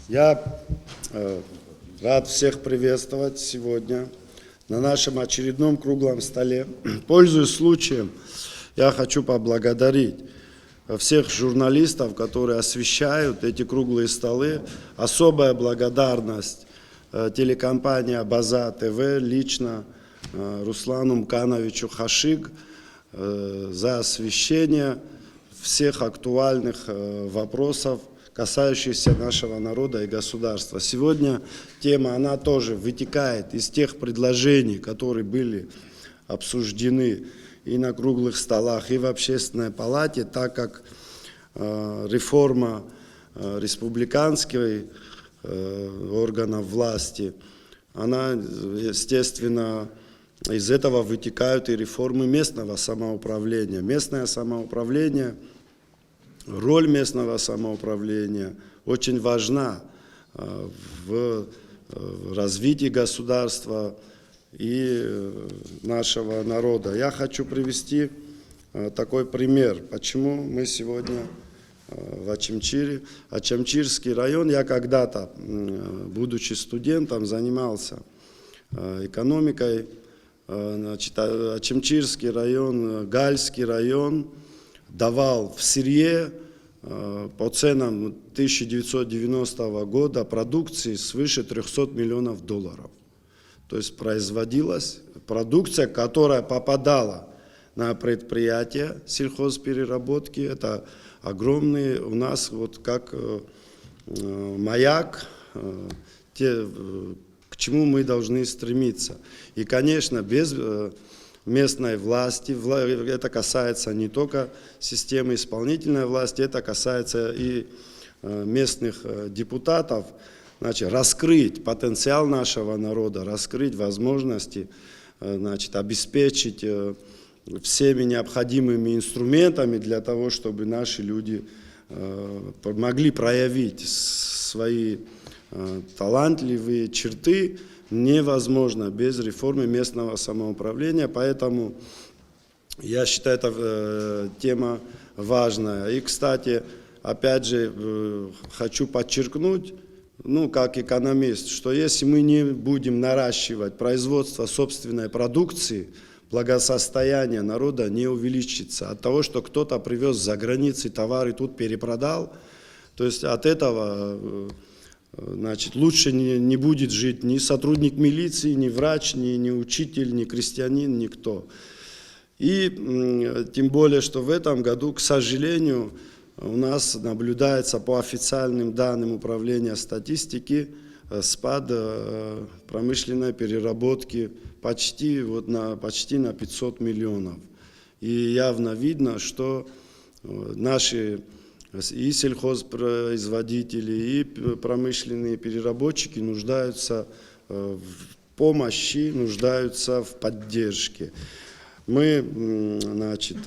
Я рад всех приветствовать сегодня на нашем очередном круглом столе. Пользуясь случаем, я хочу поблагодарить всех журналистов, которые освещают эти круглые столы. Особая благодарность телекомпании «Абаза ТВ», лично Руслану Мкановичу Хашиг за освещение всех актуальных вопросов, касающихся нашего народа и государства. Сегодня тема, она тоже вытекает из тех предложений, которые были обсуждены и на круглых столах, и в общественной палате, так как реформа республиканских органов власти, она, естественно, из этого вытекают и реформы местного самоуправления. Местное самоуправление, роль местного самоуправления очень важна в развитии государства и нашего народа. Я хочу привести такой пример, почему мы сегодня в Очамчире. Очамчирский район, я когда-то, будучи студентом, занимался экономикой. Значит, Очамчирский район, Гальский район давал в сырье по ценам 1990 года продукции свыше 300 миллионов долларов. То есть производилась продукция, которая попадала на предприятия сельхозпереработки. Это огромные у нас, вот как маяк, к чему мы должны стремиться. И, конечно, без местной власти, это касается не только системы исполнительной власти, это касается и местных депутатов, значит, раскрыть потенциал нашего народа, раскрыть возможности, значит, обеспечить всеми необходимыми инструментами для того, чтобы наши люди могли проявить свои талантливые черты, невозможно без реформы местного самоуправления. Поэтому я считаю, это тема важная. И, кстати, опять же, хочу подчеркнуть, как экономист, что если мы не будем наращивать производство собственной продукции, благосостояние народа не увеличится. От того, что кто-то привез за границей товары, тут перепродал, то есть от этого, значит, лучше не будет жить ни сотрудник милиции, ни врач, ни учитель, ни крестьянин, никто. И тем более, что в этом году, к сожалению, у нас наблюдается по официальным данным Управления статистики спад промышленной переработки почти на 500 миллионов. И явно видно, что наши и сельхозпроизводители, и промышленные переработчики нуждаются в помощи, нуждаются в поддержке. Мы, значит,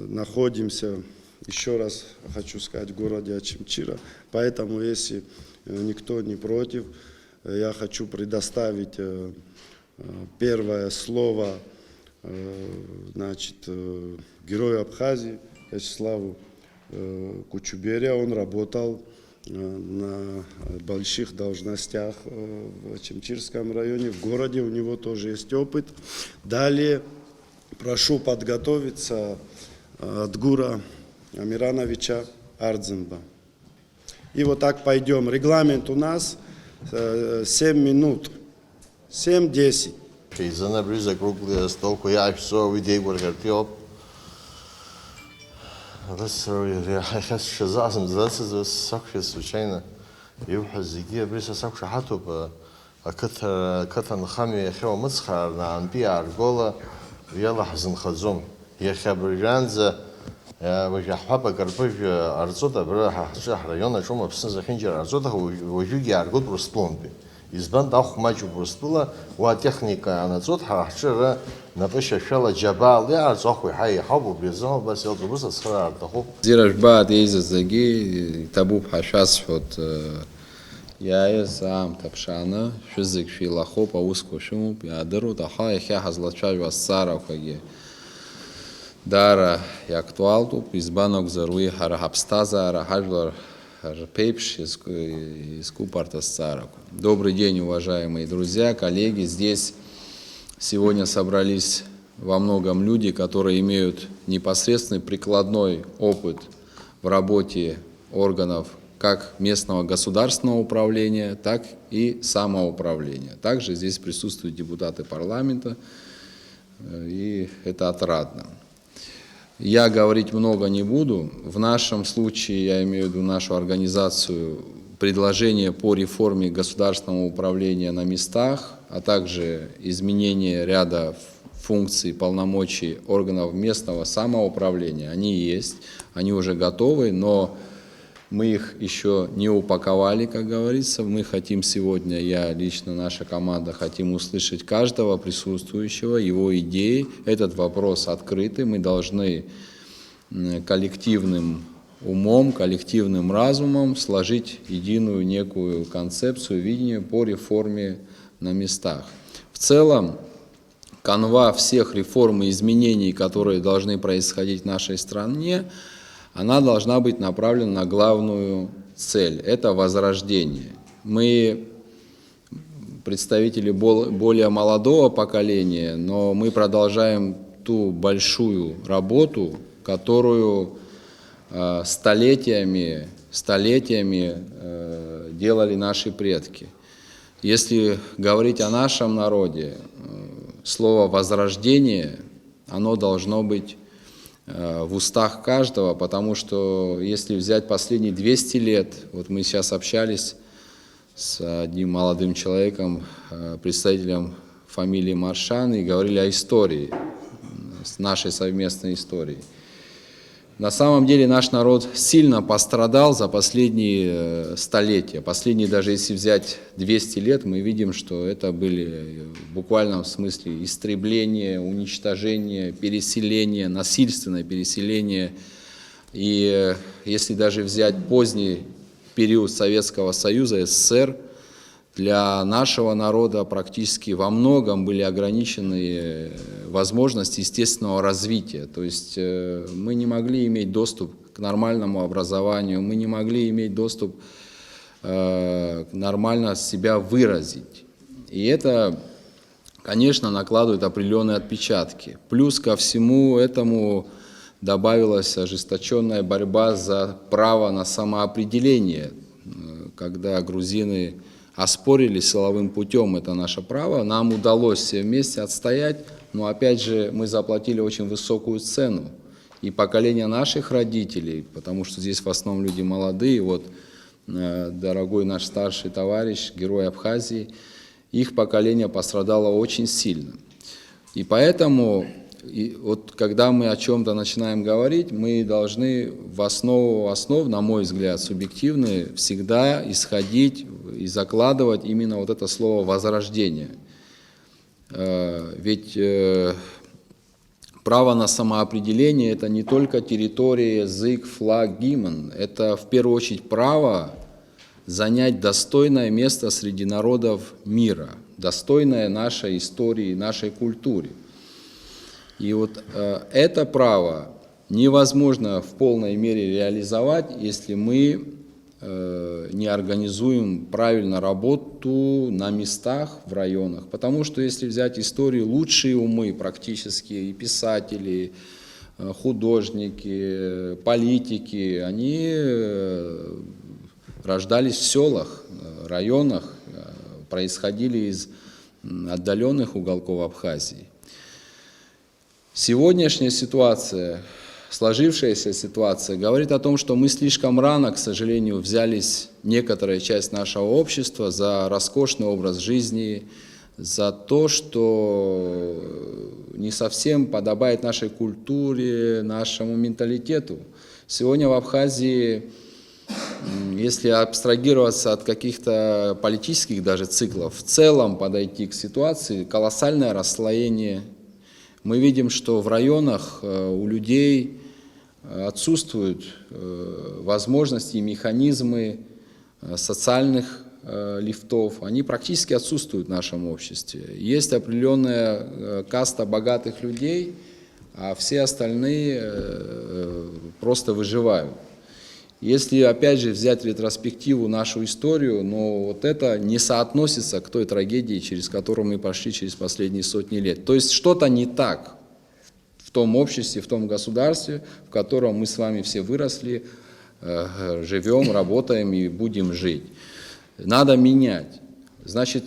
находимся, еще раз хочу сказать, в городе Очамчира, поэтому, если никто не против, я хочу предоставить первое слово, значит, герою Абхазии Вячеславу Кучубере. Он работал на больших должностях в Очамчирском районе, в городе, у него тоже есть опыт. Далее прошу подготовиться Адгура Амирановича Ардзенба. И вот так пойдем. Регламент у нас 7 минут, 7-10. За наблюдение круглый стол, я все идей горгартиоп. Я хочу зазем, зазем, сакши случайно. يوحى الزكية بريس ساكش حتو كتر نخامي يخيو مسخر نعم بيع رجولة يلا حزن خزوم يخبر جانزة وجه حبة قربج أرزوده برا حشة ريونا شو ما بسنز خنجر أرزوده وجوجي أرجود برسبون بي إزبان داخل ماجو برسبولا وتكنيكا أنا زود حشرة نبش شلا جبال يا أرزوخ حي حبو بيزون بس يلا بس صخرة أرتخو زيرش بعد يز الزجي تبوب حشاس حط يا سام تبشانة شزك في لخوب أوسكو شو بيقدروا تحاي خي حزلتشاج والسارة وخي دارا يكتوالتو بيزبانوك زروي حرا حبستازا حاجلر Пейпш из Купарта Сцараку. Добрый день, уважаемые друзья, коллеги. Здесь сегодня собрались во многом люди, которые имеют непосредственный прикладной опыт в работе органов как местного государственного управления, так и самоуправления. Также здесь присутствуют депутаты парламента, и это отрадно. Я говорить много не буду. В нашем случае, я имею в виду нашу организацию, предложение по реформе государственного управления на местах, а также изменение ряда функций, полномочий органов местного самоуправления, они есть, они уже готовы, но мы их еще не упаковали, как говорится. Мы хотим сегодня, я лично, наша команда, хотим услышать каждого присутствующего, его идеи. Этот вопрос открытый. Мы должны коллективным умом, коллективным разумом сложить единую некую концепцию, видение по реформе на местах. В целом, канва всех реформ и изменений, которые должны происходить в нашей стране, она должна быть направлена на главную цель – это возрождение. Мы представители более молодого поколения, но мы продолжаем ту большую работу, которую столетиями делали наши предки. Если говорить о нашем народе, слово «возрождение», оно должно быть в устах каждого, потому что если взять последние 200 лет, вот мы сейчас общались с одним молодым человеком, представителем фамилии Маршан, и говорили о истории, с нашей совместной историей. На самом деле наш народ сильно пострадал за последние столетия. Последние, даже если взять 200 лет, мы видим, что это были в буквальном смысле истребление, уничтожение, переселение, насильственное переселение. И если даже взять поздний период Советского Союза, СССР, для нашего народа практически во многом были ограничены возможности естественного развития. То есть мы не могли иметь доступ к нормальному образованию, мы не могли иметь доступ нормально себя выразить. И это, конечно, накладывает определенные отпечатки. Плюс ко всему этому добавилась ожесточенная борьба за право на самоопределение, когда грузины оспорили силовым путем это наше право, нам удалось все вместе отстоять, но опять же мы заплатили очень высокую цену. И поколение наших родителей, потому что здесь в основном люди молодые, вот дорогой наш старший товарищ, герой Абхазии, их поколение пострадало очень сильно. И поэтому, вот когда мы о чем-то начинаем говорить, мы должны в основу основ, на мой взгляд, субъективные, всегда исходить и закладывать именно вот это слово «возрождение». Ведь право на самоопределение – это не только территория, язык, флаг, гимн. Это в первую очередь право занять достойное место среди народов мира, достойное нашей истории, нашей культуре. И вот это право невозможно в полной мере реализовать, если мы не организуем правильно работу на местах, в районах. Потому что если взять историю, лучшие умы практически, и писатели, художники, политики, они рождались в селах, районах, происходили из отдаленных уголков Абхазии. Сегодняшняя ситуация, сложившаяся ситуация говорит о том, что мы слишком рано, к сожалению, взялись, некоторая часть нашего общества, за роскошный образ жизни, за то, что не совсем подобает нашей культуре, нашему менталитету. Сегодня в Абхазии, если абстрагироваться от каких-то политических даже циклов, в целом подойти к ситуации, колоссальное расслоение. Мы видим, что в районах у людей отсутствуют возможности и механизмы социальных лифтов, они практически отсутствуют в нашем обществе. Есть определенная каста богатых людей, а все остальные просто выживают. Если, опять же, взять ретроспективу, нашу историю, но вот это не соотносится к той трагедии, через которую мы прошли через последние сотни лет. То есть что-то не так в том обществе, в том государстве, в котором мы с вами все выросли, живем, работаем и будем жить. Надо менять. Значит,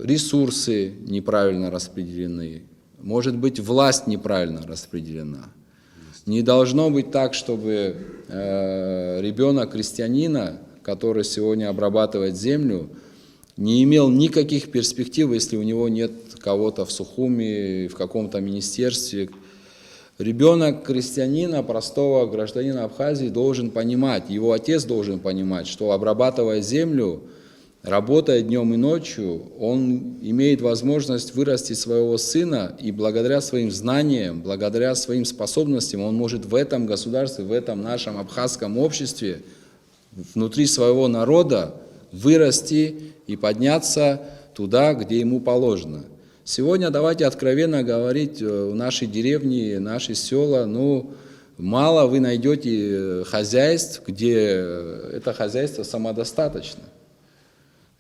ресурсы неправильно распределены, может быть, власть неправильно распределена. Не должно быть так, чтобы ребенок крестьянина, который сегодня обрабатывает землю, не имел никаких перспектив, если у него нет кого-то в Сухуми, в каком-то министерстве. Ребенок крестьянина, простого гражданина Абхазии должен понимать, его отец должен понимать, что обрабатывая землю, работая днем и ночью, он имеет возможность вырастить своего сына, и благодаря своим знаниям, благодаря своим способностям, он может в этом государстве, в этом нашем абхазском обществе, внутри своего народа вырасти и подняться туда, где ему положено. Сегодня давайте откровенно говорить, в нашей деревне, наши села, мало вы найдете хозяйств, где это хозяйство самодостаточно.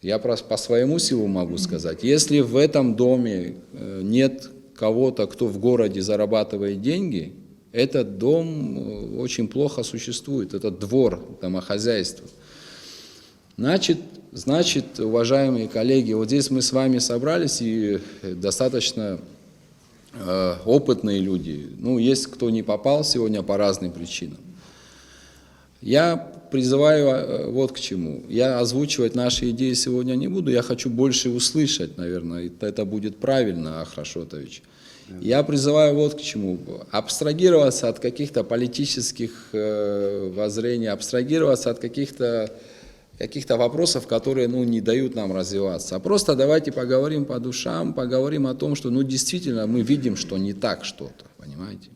Я по своему селу могу сказать, если в этом доме нет кого-то, кто в городе зарабатывает деньги, этот дом очень плохо существует, этот двор, домохозяйство. Значит, уважаемые коллеги, вот здесь мы с вами собрались, и достаточно опытные люди. Есть кто не попал сегодня по разным причинам. Я призываю вот к чему. Я озвучивать наши идеи сегодня не буду, я хочу больше услышать, наверное, это будет правильно, Ахрашотович. Я призываю вот к чему. Абстрагироваться от каких-то политических воззрений, абстрагироваться от каких-то вопросов, которые не дают нам развиваться. А просто давайте поговорим по душам, поговорим о том, что действительно мы видим, что не так что-то, понимаете.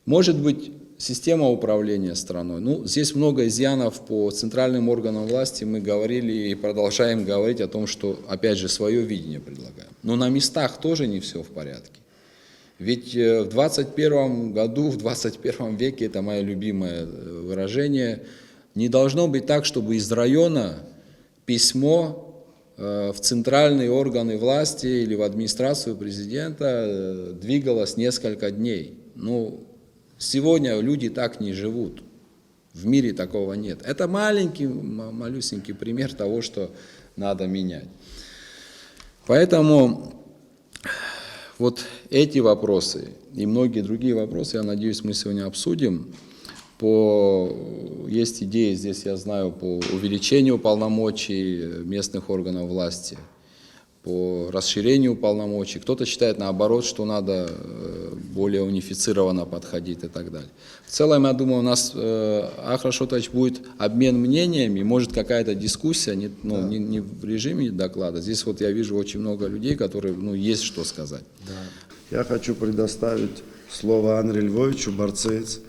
Может быть, система управления страной. Здесь много изъянов по центральным органам власти. Мы говорили и продолжаем говорить о том, что, опять же, свое видение предлагаем. Но на местах тоже не все в порядке. Ведь в 21 году, в 21 веке, это мое любимое выражение, не должно быть так, чтобы из района письмо в центральные органы власти или в администрацию президента двигалось несколько дней. Сегодня люди так не живут. В мире такого нет. Это маленький, малюсенький пример того, что надо менять. Поэтому вот эти вопросы и многие другие вопросы, я надеюсь, мы сегодня обсудим. Есть идеи здесь, я знаю, по увеличению полномочий местных органов власти, по расширению полномочий. Кто-то считает наоборот, что надо более унифицированно подходить и так далее. В целом, я думаю, у нас, Ахрашотович, будет обмен мнениями, может какая-то дискуссия, не в режиме доклада. Здесь вот я вижу очень много людей, которые, есть что сказать. Да. Я хочу предоставить слово Андрею Львовичу Барцец,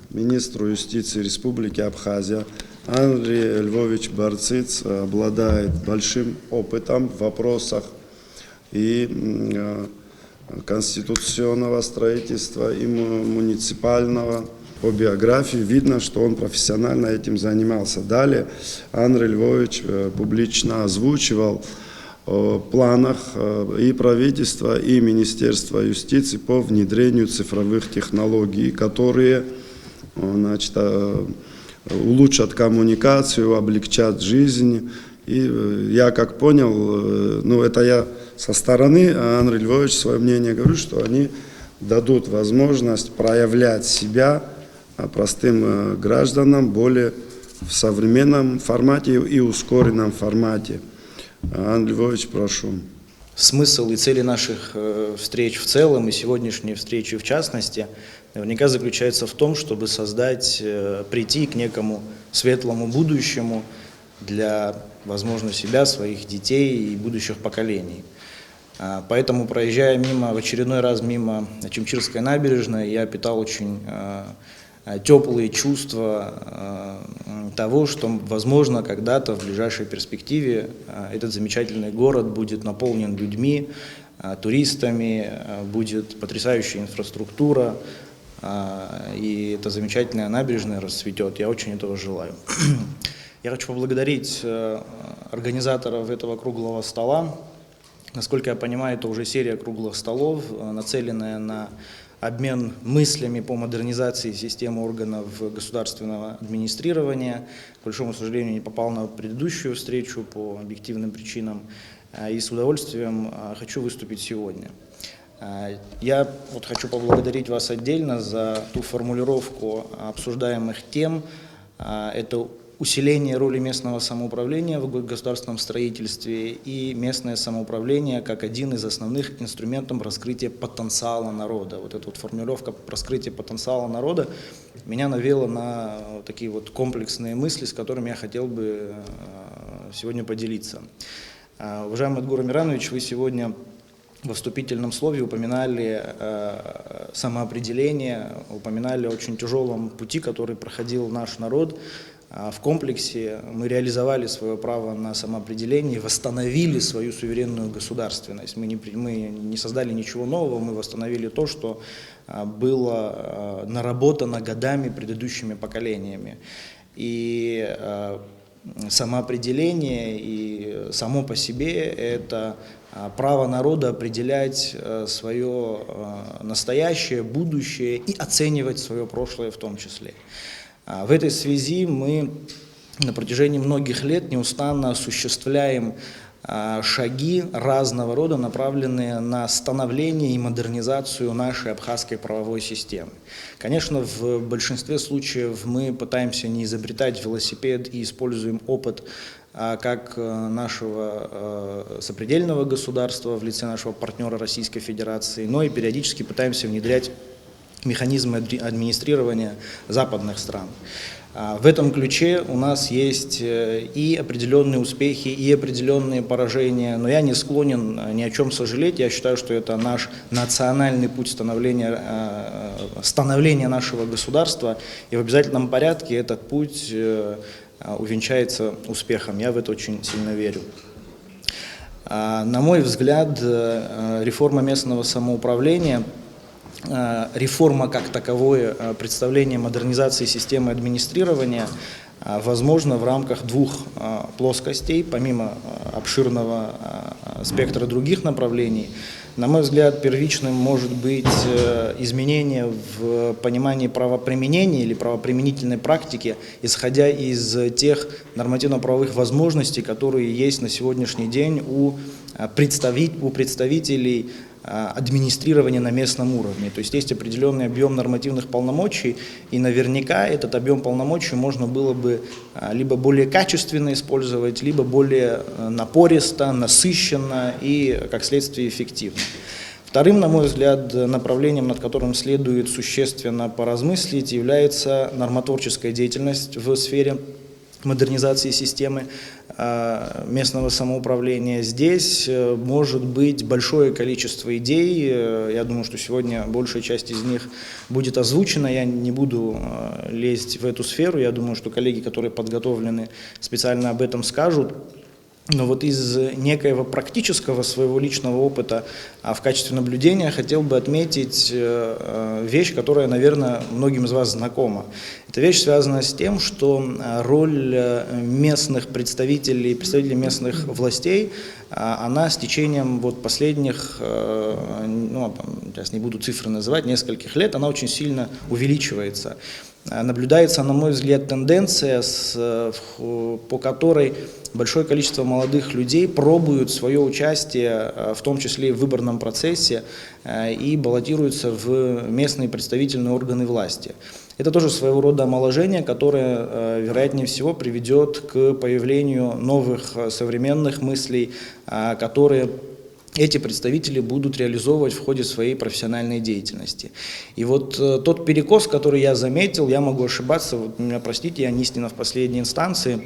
министру юстиции Республики Абхазия. Андрей Львович Барцец обладает большим опытом в вопросах и конституционного строительства, и муниципального. По биографии видно, что он профессионально этим занимался. Далее Андрей Львович публично озвучивал о планах и правительства, и Министерства юстиции по внедрению цифровых технологий, которые улучшат коммуникацию, облегчат жизнь. И я как понял, это я со стороны, а Андрей Львович свое мнение говорю, что они дадут возможность проявлять себя простым гражданам более в современном формате и ускоренном формате. Андрей Львович, прошу. Смысл и цели наших встреч в целом и сегодняшней встречи в частности наверняка заключается в том, чтобы прийти к некому светлому будущему для, возможно, себя, своих детей и будущих поколений. Поэтому, проезжая в очередной раз мимо Чимчирской набережной, я питал очень теплые чувства того, что, возможно, когда-то в ближайшей перспективе этот замечательный город будет наполнен людьми, туристами, будет потрясающая инфраструктура, и эта замечательная набережная расцветет. Я очень этого желаю. Я хочу поблагодарить организаторов этого круглого стола. Насколько я понимаю, это уже серия круглых столов, нацеленная на обмен мыслями по модернизации системы органов государственного администрирования. К большому сожалению, не попал на предыдущую встречу по объективным причинам. И с удовольствием хочу выступить сегодня. Я хочу поблагодарить вас отдельно за ту формулировку обсуждаемых тем. Это усиление роли местного самоуправления в государственном строительстве и местное самоуправление как один из основных инструментов раскрытия потенциала народа. Вот эта вот формулировка раскрытия потенциала народа меня навела на такие вот комплексные мысли, с которыми я хотел бы сегодня поделиться. Уважаемый Эдгур Амиранович, вы сегодня во вступительном слове упоминали самоопределение, упоминали о очень тяжелом пути, который проходил наш народ. В комплексе мы реализовали свое право на самоопределение, восстановили свою суверенную государственность. Мы не создали ничего нового, мы восстановили то, что было наработано годами предыдущими поколениями. И самоопределение и само по себе это право народа определять свое настоящее, будущее и оценивать свое прошлое в том числе. В этой связи мы на протяжении многих лет неустанно осуществляем шаги разного рода, направленные на становление и модернизацию нашей абхазской правовой системы. Конечно, в большинстве случаев мы пытаемся не изобретать велосипед и используем опыт как нашего сопредельного государства в лице нашего партнера Российской Федерации, но и периодически пытаемся внедрять механизмы администрирования западных стран. В этом ключе у нас есть и определенные успехи, и определенные поражения, но я не склонен ни о чем сожалеть. Я считаю, что это наш национальный путь становления нашего государства, и в обязательном порядке этот путь увенчается успехом. Я в это очень сильно верю. На мой взгляд, реформа местного самоуправления, реформа как таковое, представление модернизации системы администрирования возможно в рамках двух плоскостей, помимо обширного спектра других направлений. На мой взгляд, первичным может быть изменение в понимании правоприменения или правоприменительной практики, исходя из тех нормативно-правовых возможностей, которые есть на сегодняшний день у представителей администрирования на местном уровне. То есть есть определенный объем нормативных полномочий, и наверняка этот объем полномочий можно было бы либо более качественно использовать, либо более напористо, насыщенно и, как следствие, эффективно. Вторым, на мой взгляд, направлением, над которым следует существенно поразмыслить, является нормотворческая деятельность в сфере модернизации системы местного самоуправления. Здесь может быть большое количество идей. Я думаю, что сегодня большая часть из них будет озвучена. Я не буду лезть в эту сферу. Я думаю, что коллеги, которые подготовлены, специально об этом скажут. Но вот из некоего практического своего личного опыта в качестве наблюдения хотел бы отметить вещь, которая, наверное, многим из вас знакома. Эта вещь связана с тем, что роль местных представителей местных властей, она с течением последних, сейчас не буду цифры называть, нескольких лет, она очень сильно увеличивается. Наблюдается, на мой взгляд, тенденция, по которой большое количество молодых людей пробуют свое участие, в том числе и в выборном процессе, и баллотируются в местные представительные органы власти. Это тоже своего рода омоложение, которое, вероятнее всего, приведет к появлению новых современных мыслей, которые эти представители будут реализовывать в ходе своей профессиональной деятельности. И вот тот перекос, который я заметил, я могу ошибаться, меня простите, я не истина в последней инстанции,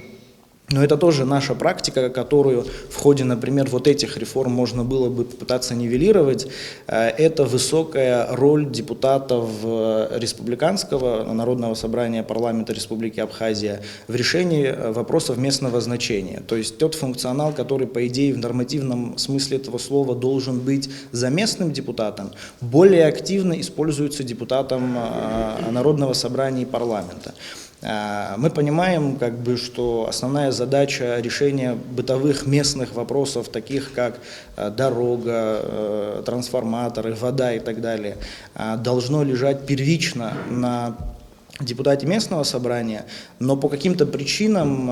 Но это тоже наша практика, которую в ходе, например, вот этих реформ можно было бы попытаться нивелировать. Это высокая роль депутатов Республиканского Народного собрания парламента Республики Абхазия в решении вопросов местного значения. То есть тот функционал, который, по идее, в нормативном смысле этого слова должен быть за местным депутатом, более активно используется депутатом Народного собрания и парламента. Мы понимаем, что основная задача решения бытовых местных вопросов, таких как дорога, трансформаторы, вода и так далее, должно лежать первично на депутате местного собрания, но по каким-то причинам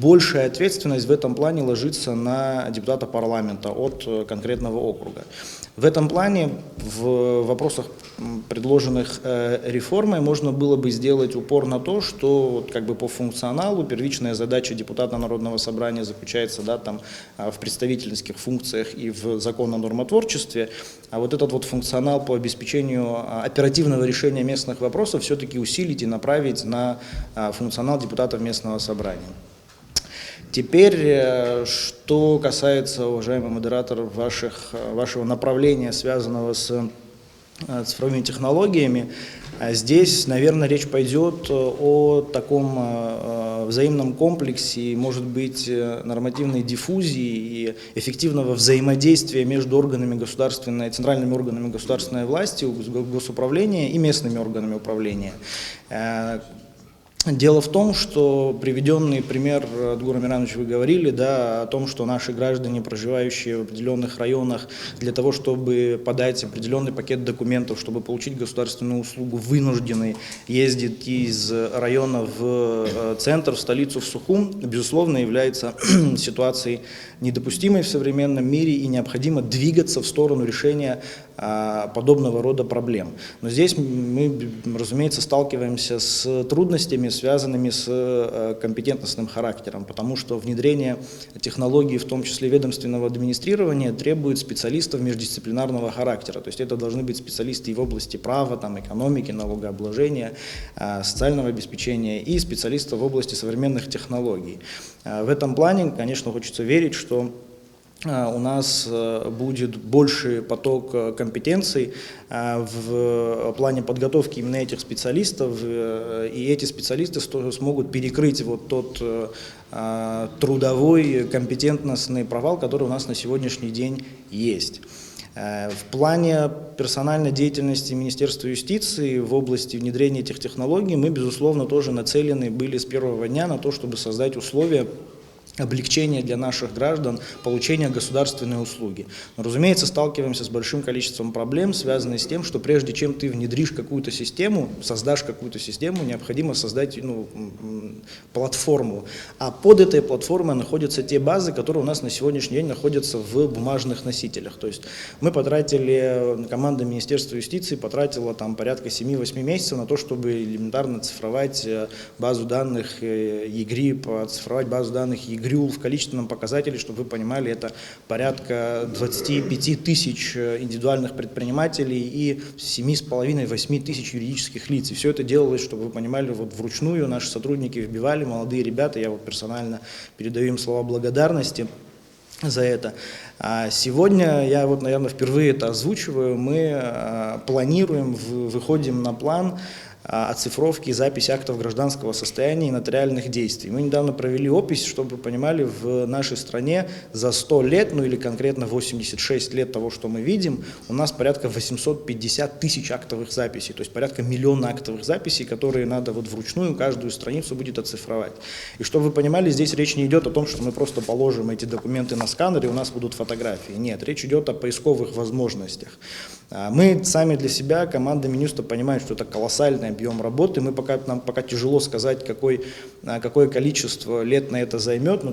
большая ответственность в этом плане ложится на депутата парламента от конкретного округа. В этом плане в вопросах, предложенных реформой, можно было бы сделать упор на то, что по функционалу первичная задача депутата Народного собрания заключается в представительских функциях и в законном нормотворчестве, а вот этот функционал по обеспечению оперативного решения местных вопросов все-таки усилить и направить на функционал депутатов местного собрания. Теперь, что касается, уважаемый модератор, вашего направления, связанного с цифровыми технологиями, здесь, наверное, речь пойдет о таком взаимном комплексе, может быть, нормативной диффузии и эффективного взаимодействия между центральными органами государственной власти, госуправления и местными органами управления. Дело в том, что приведенный пример, Эдгур Амиранович, вы говорили, о том, что наши граждане, проживающие в определенных районах, для того, чтобы подать определенный пакет документов, чтобы получить государственную услугу, вынуждены ездить из района в центр, в столицу, в Сухум, безусловно, является ситуацией недопустимой в современном мире, и необходимо двигаться в сторону решения подобного рода проблем. Но здесь мы, разумеется, сталкиваемся с трудностями, связанными с компетентностным характером, потому что внедрение технологий, в том числе ведомственного администрирования, требует специалистов междисциплинарного характера. То есть это должны быть специалисты и в области права, экономики, налогообложения, социального обеспечения, и специалистов в области современных технологий. В этом плане, конечно, хочется верить, что у нас будет больший поток компетенций в плане подготовки именно этих специалистов, и эти специалисты смогут перекрыть тот трудовой компетентностный провал, который у нас на сегодняшний день есть. В плане персональной деятельности Министерства юстиции в области внедрения этих технологий мы, безусловно, тоже нацелены были с первого дня на то, чтобы создать условия облегчения для наших граждан получения государственной услуги. Но, разумеется, сталкиваемся с большим количеством проблем, связанных с тем, что прежде чем ты внедришь какую-то систему, создашь какую-то систему, необходимо создать платформу. А под этой платформой находятся те базы, которые у нас на сегодняшний день находятся в бумажных носителях. То есть мы команда Министерства юстиции потратила порядка 7-8 месяцев на то, чтобы элементарно цифровать базу данных ЕГРИП, оцифровать базу данных ЕГРЮЛ в количественном показателе, чтобы вы понимали, это порядка 25 тысяч индивидуальных предпринимателей и 7,5-8 тысяч юридических лиц. И все это делалось, чтобы вы понимали, вручную наши сотрудники вбивали, молодые ребята, я персонально передаю им слова благодарности за это. А сегодня, я наверное, впервые это озвучиваю, мы планируем, выходим на план оцифровки и записи актов гражданского состояния и нотариальных действий. Мы недавно провели опись, чтобы вы понимали, в нашей стране за 100 лет, или конкретно 86 лет того, что мы видим, у нас порядка 850 тысяч актовых записей, то есть порядка 1 миллиона актовых записей, которые надо вручную каждую страницу будет оцифровать. И чтобы вы понимали, здесь речь не идет о том, что мы просто положим эти документы на сканер и у нас будут фотографии. Нет, речь идет о поисковых возможностях. Мы сами для себя, команда Минюста, понимаем, что это колоссальный объем работы. Нам пока тяжело сказать, какое количество лет на это займет.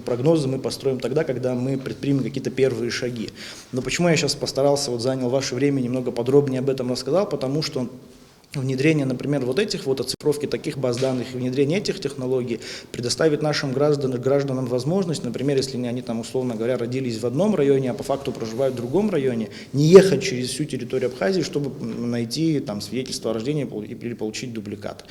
Прогнозы мы построим тогда, когда мы предпримем какие-то первые шаги. Но почему я сейчас постарался, занял ваше время, немного подробнее об этом рассказал, потому что внедрение, например, вот этих вот оцифровки таких баз данных и внедрение этих технологий предоставит нашим гражданам возможность, например, если они там, условно говоря, родились в одном районе, а по факту проживают в другом районе, не ехать через всю территорию Абхазии, чтобы найти там свидетельство о рождении или получить дубликат.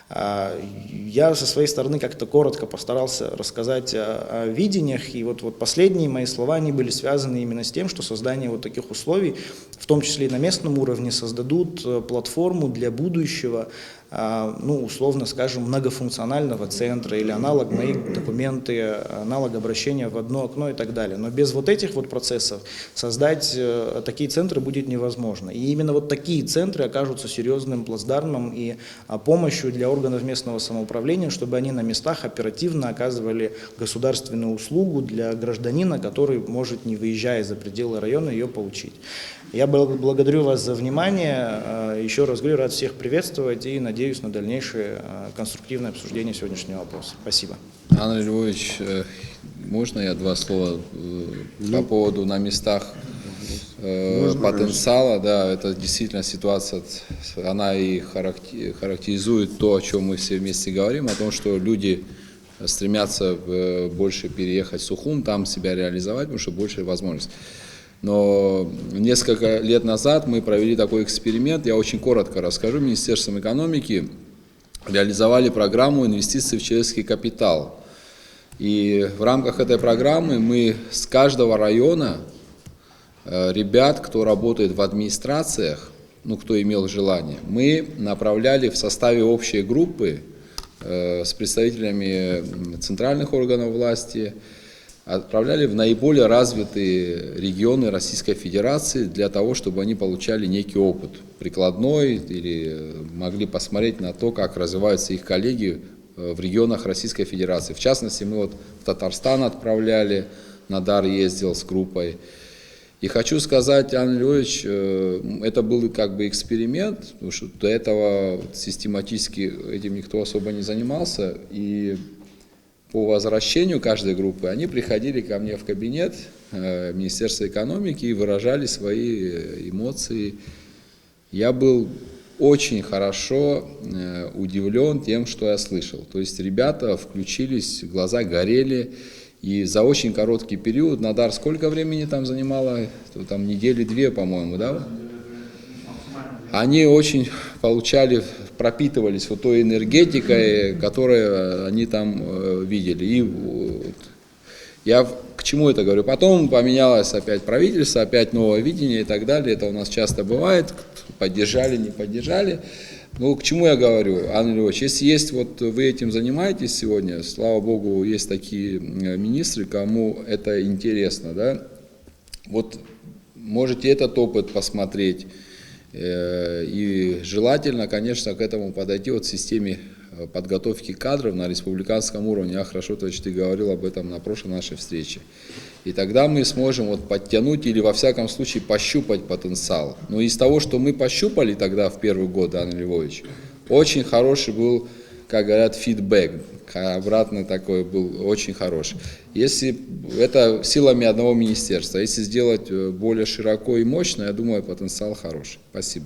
Я со своей стороны как-то коротко постарался рассказать о видениях, и вот последние мои слова, они были связаны именно с тем, что создание вот таких условий, в том числе и на местном уровне, создадут платформу для будущего, ну, условно скажем, многофункционального центра или аналог «Мои документы», аналог обращения в одно окно и так далее. Но без вот этих вот процессов создать такие центры будет невозможно. И именно вот такие центры окажутся серьезным плацдармом и помощью для органов местного самоуправления, чтобы они на местах оперативно оказывали государственную услугу для гражданина, который может, не выезжая за пределы района, ее получить. Я благодарю вас за внимание, еще раз говорю, рад всех приветствовать и надеюсь на дальнейшее конструктивное обсуждение сегодняшнего вопроса. Спасибо. Андрей Львович, можно я два слова по поводу на местах потенциала? Да, это действительно ситуация, она и характеризует то, о чем мы все вместе говорим, о том, что люди стремятся больше переехать в Сухум, там себя реализовать, потому что больше возможностей. Но несколько лет назад мы провели такой эксперимент, я очень коротко расскажу. Министерством экономики реализовали программу инвестиций в человеческий капитал. И в рамках этой программы мы с каждого района ребят, кто работает в администрациях, ну, кто имел желание, мы направляли в составе общей группы с представителями центральных органов власти, отправляли в наиболее развитые регионы Российской Федерации для того, чтобы они получали некий опыт прикладной или могли посмотреть на то, как развиваются их коллеги в регионах Российской Федерации. В частности, мы вот в Татарстан отправляли, Надар ездил с группой. И хочу сказать, Андрей Львович, это был как бы эксперимент, потому что до этого систематически этим никто особо не занимался. И по возвращению каждой группы они приходили ко мне в кабинет Министерства экономики и выражали свои эмоции. Я был очень хорошо удивлен тем, что я слышал. То есть ребята включились, глаза горели, и за очень короткий период, Надар, сколько времени там занимало? Там недели-две, по-моему, да? Они очень пропитывались вот той энергетикой, которую они там видели. И я к чему это говорю? Потом поменялось опять правительство, опять новое видение и так далее. Это у нас часто бывает. Поддержали, не поддержали. Ну, к чему я говорю, Андрей Львович, если есть, вот вы этим занимаетесь сегодня, слава богу, есть такие министры, кому это интересно, да? Вот можете этот опыт посмотреть. И желательно, конечно, к этому подойти вот в системе подготовки кадров на республиканском уровне. Я хорошо, Товарищ, ты говорил об этом на прошлой нашей встрече. И тогда мы сможем вот подтянуть или во всяком случае пощупать потенциал. Но из того, что мы пощупали тогда в первый год, Андрей Львович, очень хороший был, как говорят, фидбэк. Обратно такой был очень хороший. Если это силами одного министерства, если сделать более широко и мощно, я думаю, потенциал хороший. Спасибо.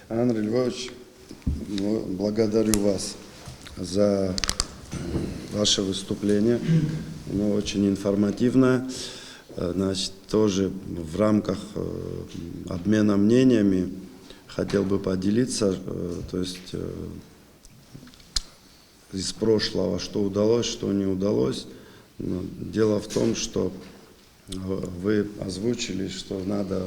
Андрей Львович, благодарю вас за ваше выступление. Оно очень информативное. Значит, тоже в рамках обмена мнениями хотел бы поделиться, то есть из прошлого, что удалось, что не удалось. Но дело в том, что вы озвучили, что надо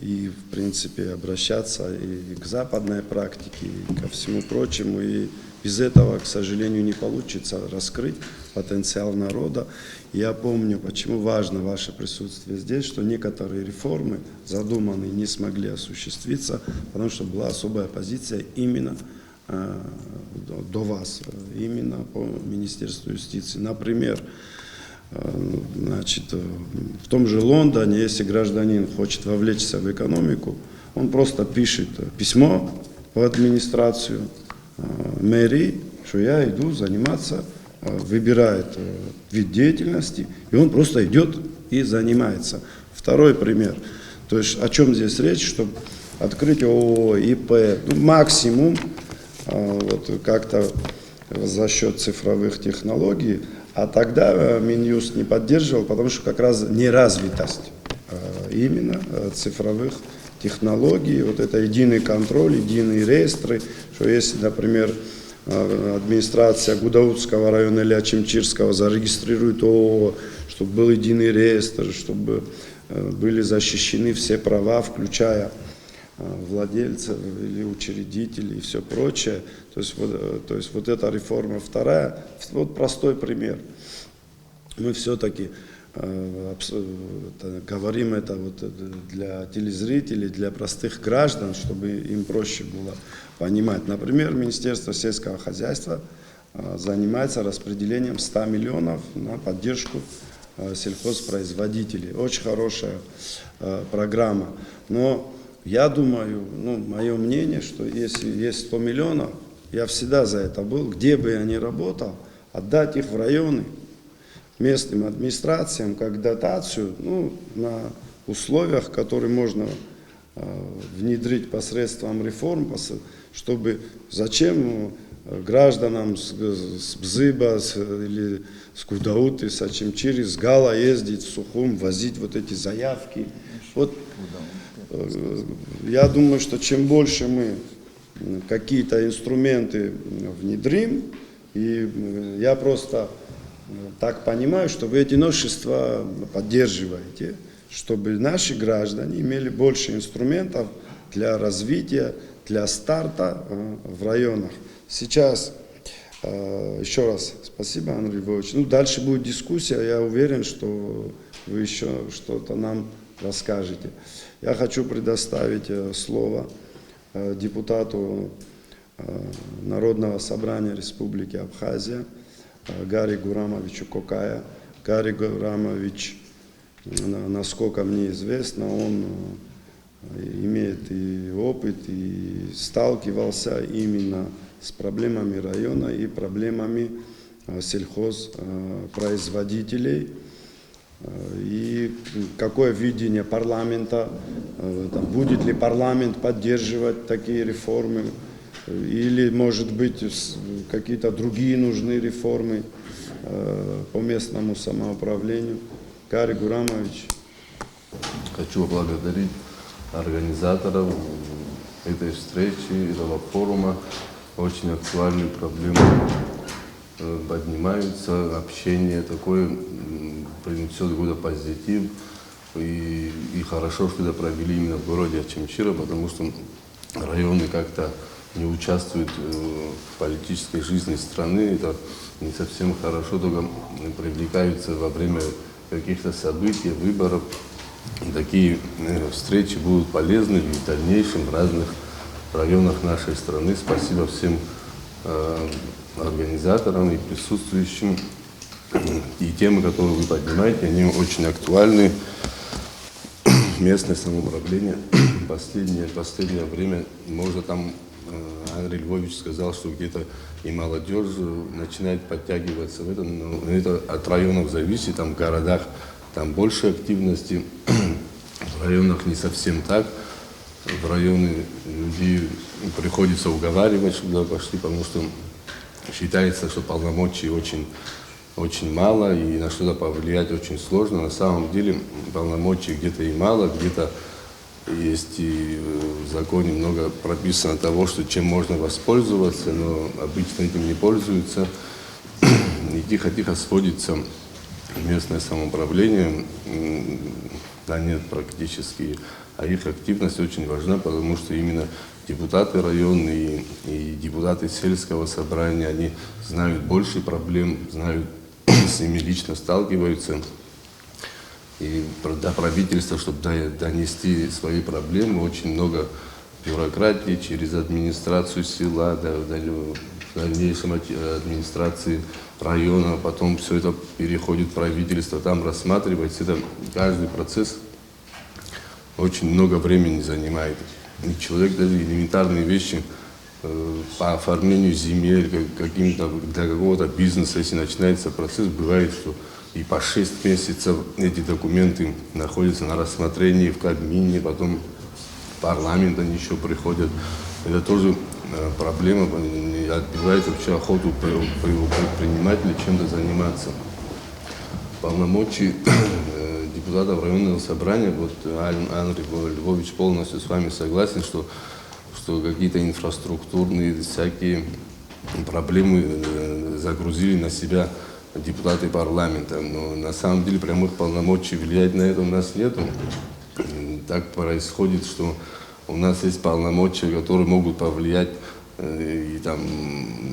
и, в принципе, обращаться и к западной практике, и ко всему прочему. И без этого, к сожалению, не получится раскрыть потенциал народа. Я помню, почему важно ваше присутствие здесь, что некоторые реформы, задуманные, не смогли осуществиться, потому что была особая позиция именно до вас, именно по Министерству юстиции. Например, значит, в том же Лондоне, если гражданин хочет вовлечься в экономику, он просто пишет письмо в администрацию мэрии, что я иду заниматься, выбирает вид деятельности, и он просто идет и занимается. Второй пример. То есть о чем здесь речь, что открыть ООО, ИП, ну, максимум вот как-то за счет цифровых технологий, а тогда Минюст не поддерживал, потому что как раз неразвитость именно цифровых технологий, вот это единый контроль, единые реестры, что если, например, администрация Гудаутского района или Ачимчирского зарегистрирует ООО, чтобы был единый реестр, чтобы были защищены все права, включая владельцев или учредителей и все прочее. То есть вот эта реформа вторая, вот простой пример. Мы все-таки говорим это вот для телезрителей, для простых граждан, чтобы им проще было понимать. Например, Министерство сельского хозяйства занимается распределением 100 миллионов на поддержку сельхозпроизводителей. Очень хорошая программа. Но я думаю, ну, мое мнение, что если есть 100 миллионов, я всегда за это был, где бы я ни работал, отдать их в районы местным администрациям как дотацию, ну, на условиях, которые можно внедрить посредством реформ, чтобы зачем гражданам с Бзыба или с Гудауты, с Ачимчири, с Гала ездить в Сухум, возить вот эти заявки. Вот я думаю, что чем больше мы какие-то инструменты внедрим, и я просто так понимаю, что вы эти новшества поддерживаете, чтобы наши граждане имели больше инструментов для развития, для старта в районах. Сейчас, еще раз спасибо, Андрей Львович. Ну, дальше будет дискуссия, я уверен, что вы еще что-то нам расскажете. Я хочу предоставить слово депутату Народного собрания Республики Абхазия Гарри Гурамовичу Кокая. Гарри Гурамович, насколько мне известно, он имеет и опыт, и сталкивался именно с проблемами района и проблемами сельхозпроизводителей. И какое видение парламента, будет ли парламент поддерживать такие реформы, или, может быть, какие-то другие нужны реформы по местному самоуправлению. Гарри Гурамович. Хочу поблагодарить организаторов этой встречи, этого форума. Очень актуальные проблемы поднимаются, общение такое принесет какой-то позитив. И хорошо, что это провели именно в городе Ачимчира, потому что районы как-то не участвуют в политической жизни страны. Это не совсем хорошо, только привлекаются во время каких-то событий, выборов. Такие встречи будут полезны в дальнейшем в разных районах нашей страны. Спасибо всем организаторам и присутствующим. И темы, которые вы поднимаете, они очень актуальны. Местное самоуправление последнее время, может, там Андрей Львович сказал, что где-то и молодежь начинает подтягиваться в это, но это от районов зависит, там в городах там больше активности, в районах не совсем так. В районы людей приходится уговаривать, чтобы туда пошли, потому что считается, что полномочий очень мало, и на что-то повлиять очень сложно. На самом деле полномочий где-то и мало, где-то есть и в законе много прописано того, что чем можно воспользоваться, но обычно этим не пользуются. И тихо-тихо сводится местное самоуправление, да нет практически, а их активность очень важна, потому что именно депутаты районные и депутаты сельского собрания, они знают больше проблем, знают, с ними лично сталкиваются. И до правительства, чтобы донести свои проблемы, очень много бюрократии через администрацию села, в дальнейшем администрации района, потом все это переходит в правительство, там рассматривается. Это каждый процесс очень много времени занимает. И человек даже элементарные вещи по оформлению земель, каким-то для какого-то бизнеса, если начинается процесс, бывает, что и по 6 месяцев эти документы находятся на рассмотрении в Кабмине, потом парламент они еще приходят. Это тоже проблема, отбивает вообще охоту предпринимателей чем-то заниматься. Полномочий депутатов районного собрания, вот Андрей Львович полностью с вами согласен, что какие-то инфраструктурные всякие проблемы загрузили на себя депутаты парламента. Но на самом деле прямых полномочий влиять на это у нас нету. Так происходит, что у нас есть полномочия, которые могут повлиять и там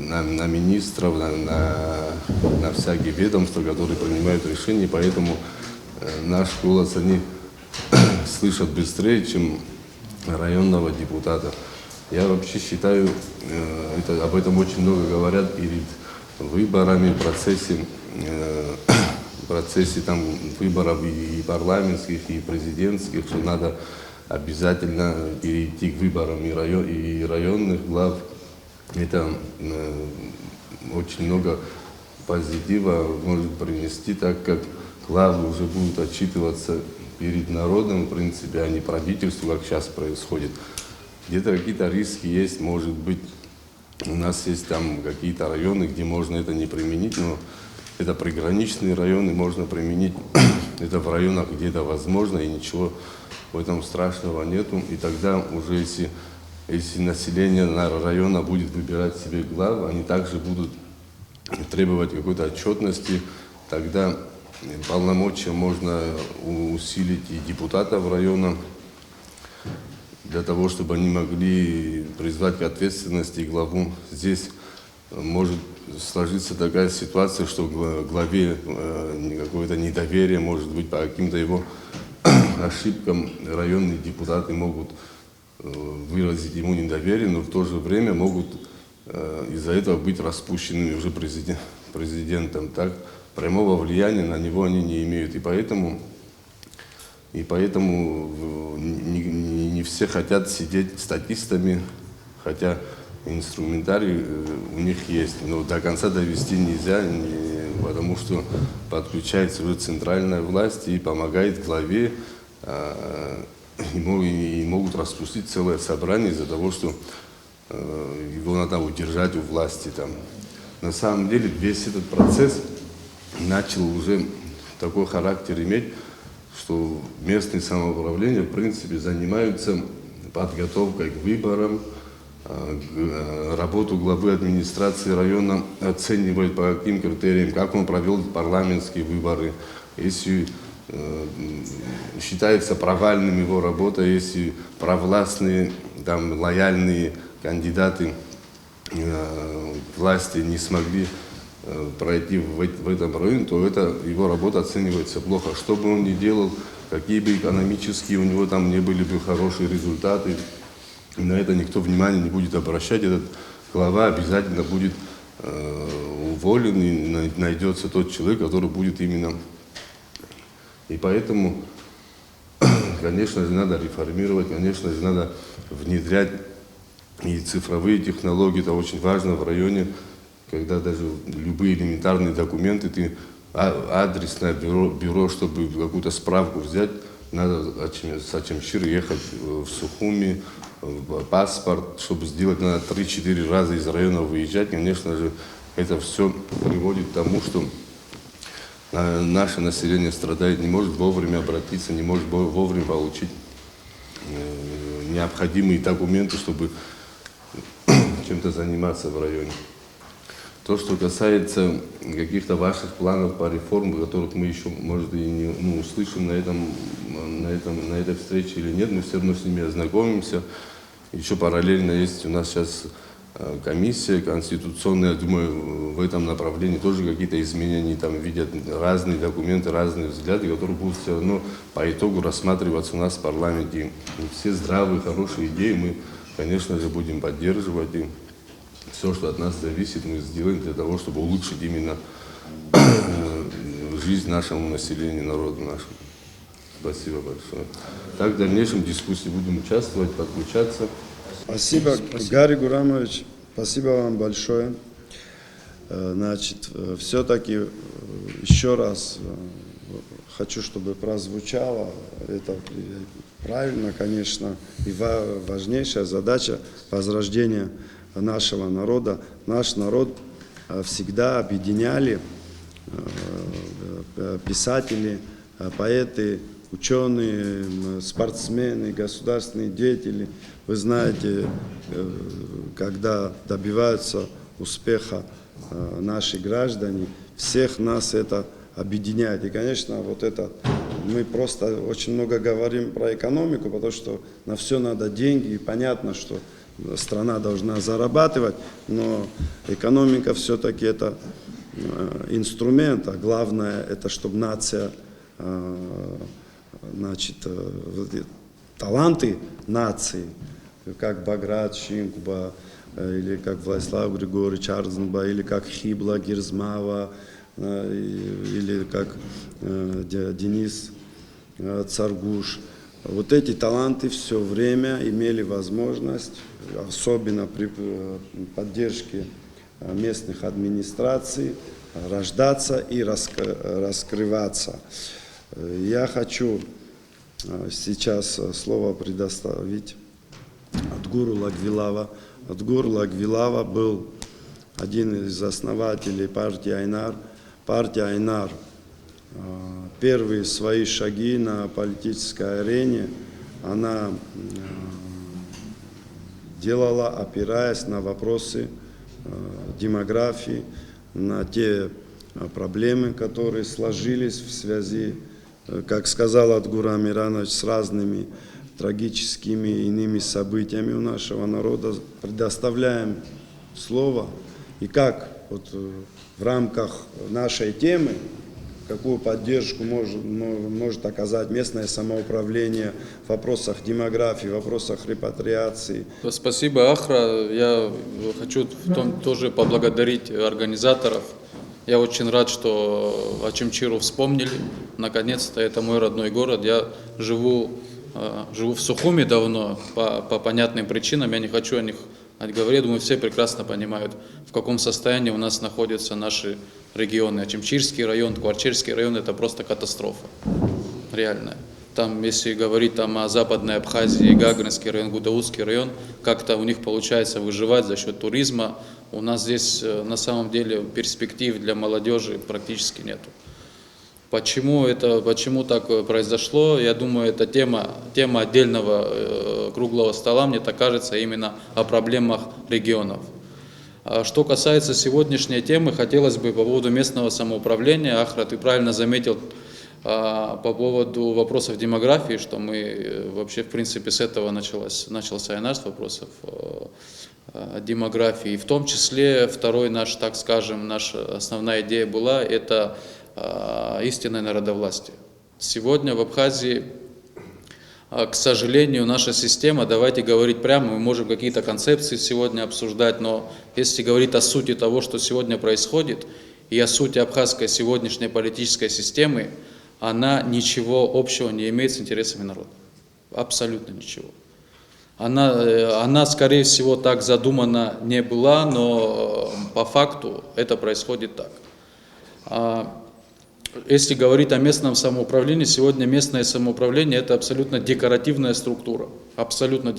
на министров, на всякие ведомства, которые принимают решения, поэтому наш голос они слышат быстрее, чем районного депутата. Я вообще считаю, об этом очень много говорят перед выборами, в процессе там, выборов и парламентских, и президентских, что надо обязательно перейти к выборам и районных глав. Это очень много позитива может принести, так как главы уже будут отчитываться перед народом, в принципе, а не правительству, как сейчас происходит. Где-то какие-то риски есть, может быть, у нас есть там какие-то районы, где можно это не применить, но это приграничные районы, можно применить это в районах, где это возможно, и ничего в этом страшного нету. И тогда уже, если население района будет выбирать себе глав, они также будут требовать какой-то отчетности, тогда полномочия можно усилить и депутатов района, для того, чтобы они могли призвать к ответственности главу. Здесь может сложиться такая ситуация, что главе какое-то недоверие, может быть, по каким-то его ошибкам районные депутаты могут выразить ему недоверие, но в то же время могут из-за этого быть распущенными уже президентом. Так, прямого влияния на него они не имеют. И поэтому не все хотят сидеть статистами, хотя инструментарий у них есть. Но до конца довести нельзя, потому что подключается уже центральная власть и помогает главе, и могут распустить целое собрание из-за того, что его надо удержать у власти. Там. На самом деле весь этот процесс начал уже такой характер иметь, что местные самоуправления, в принципе, занимаются подготовкой к выборам, работу главы администрации района оценивают по каким критериям, как он провел парламентские выборы, если считается провальным его работа, если провластные, там, лояльные кандидаты власти не смогли пройти в этом районе, то его работа оценивается плохо. Что бы он ни делал, какие бы экономические у него там не были бы хорошие результаты, на это никто внимания не будет обращать. Этот глава обязательно будет уволен, и найдется тот человек, который будет именно. И поэтому, конечно же, надо реформировать, конечно же, надо внедрять и цифровые технологии. Это очень важно в районе, когда даже любые элементарные документы, ты адресное бюро, чтобы какую-то справку взять, надо с Ачамшира ехать в Сухуми, паспорт, чтобы сделать, надо 3-4 раза из района выезжать. Конечно же, это все приводит к тому, что наше население страдает, не может вовремя обратиться, не может вовремя получить необходимые документы, чтобы чем-то заниматься в районе. То, что касается каких-то ваших планов по реформе, которых мы еще, может, и не услышим на этой встрече или нет, мы все равно с ними ознакомимся. Еще параллельно есть у нас сейчас комиссия конституционная, я думаю, в этом направлении тоже какие-то изменения там видят, разные документы, разные взгляды, которые будут все равно по итогу рассматриваться у нас в парламенте. И все здравые, хорошие идеи мы, конечно же, будем поддерживать. И все, что от нас зависит, мы сделаем для того, чтобы улучшить именно жизнь нашему населению, народу нашему. Спасибо большое. Так, в дальнейшем дискуссии будем участвовать, подключаться. Спасибо, Гарри Гурамович, спасибо вам большое. Значит, все-таки еще раз хочу, чтобы прозвучало это правильно, конечно, и важнейшая задача возрождения нашего народа. Наш народ всегда объединяли писатели, поэты, ученые, спортсмены, государственные деятели. Вы знаете, когда добиваются успеха наши граждане, всех нас это объединяет. И, конечно, вот это, мы просто очень много говорим про экономику, потому что на все надо деньги, и понятно, что страна должна зарабатывать, но экономика все-таки это инструмент, а главное, это чтобы нация, значит, таланты нации, как Баграт Шинкуба, или как Владислав Григорьевич Арзенба, или как Хибла Гирзмава, или как Денис Царгуш. Вот эти таланты все время имели возможность, особенно при поддержке местных администраций, рождаться и раскрываться. Я хочу сейчас слово предоставить Адгуру Лагвилава. Адгур Лагвилава был один из основателей партии Айнар. Партия Айнар первые свои шаги на политической арене она делала, опираясь на вопросы демографии, на те проблемы, которые сложились в связи, как сказал Адгур Амиранович, с разными трагическими иными событиями у нашего народа. Предоставляем слово. И как вот в рамках нашей темы, какую поддержку может оказать местное самоуправление в вопросах демографии, в вопросах репатриации. Спасибо, Ахра. Я хочу тоже поблагодарить организаторов. Я очень рад, что Очимчиру вспомнили. Наконец-то это мой родной город. Я живу в Сухуми давно, по понятным причинам. Я не хочу о них говорить. Думаю, все прекрасно понимают, в каком состоянии у нас находятся наши регионы. Очимчирский район, Кварчерский район – это просто катастрофа. Реальная. Там, если говорить о Западной Абхазии, Гагаринский район, Гудаутский район, как-то у них получается выживать за счет туризма. У нас здесь на самом деле перспектив для молодежи практически нету. Почему так произошло? Я думаю, это тема отдельного круглого стола, мне так кажется, именно о проблемах регионов. Что касается сегодняшней темы, хотелось бы по поводу местного самоуправления. Ахра, ты правильно заметил по поводу вопросов демографии, что мы вообще, в принципе, с этого начался и наш вопросов демографии. В том числе второй наш, так скажем, наша основная идея была, это истинное народовластие. Сегодня в Абхазии, к сожалению, наша система, давайте говорить прямо, мы можем какие-то концепции сегодня обсуждать, но если говорить о сути того, что сегодня происходит, и о сути абхазской сегодняшней политической системы, она ничего общего не имеет с интересами народа. Абсолютно ничего. Она, скорее всего, так задумана не была, но по факту это происходит так. Если говорить о местном самоуправлении, сегодня местное самоуправление – это абсолютно декоративная структура. Абсолютно.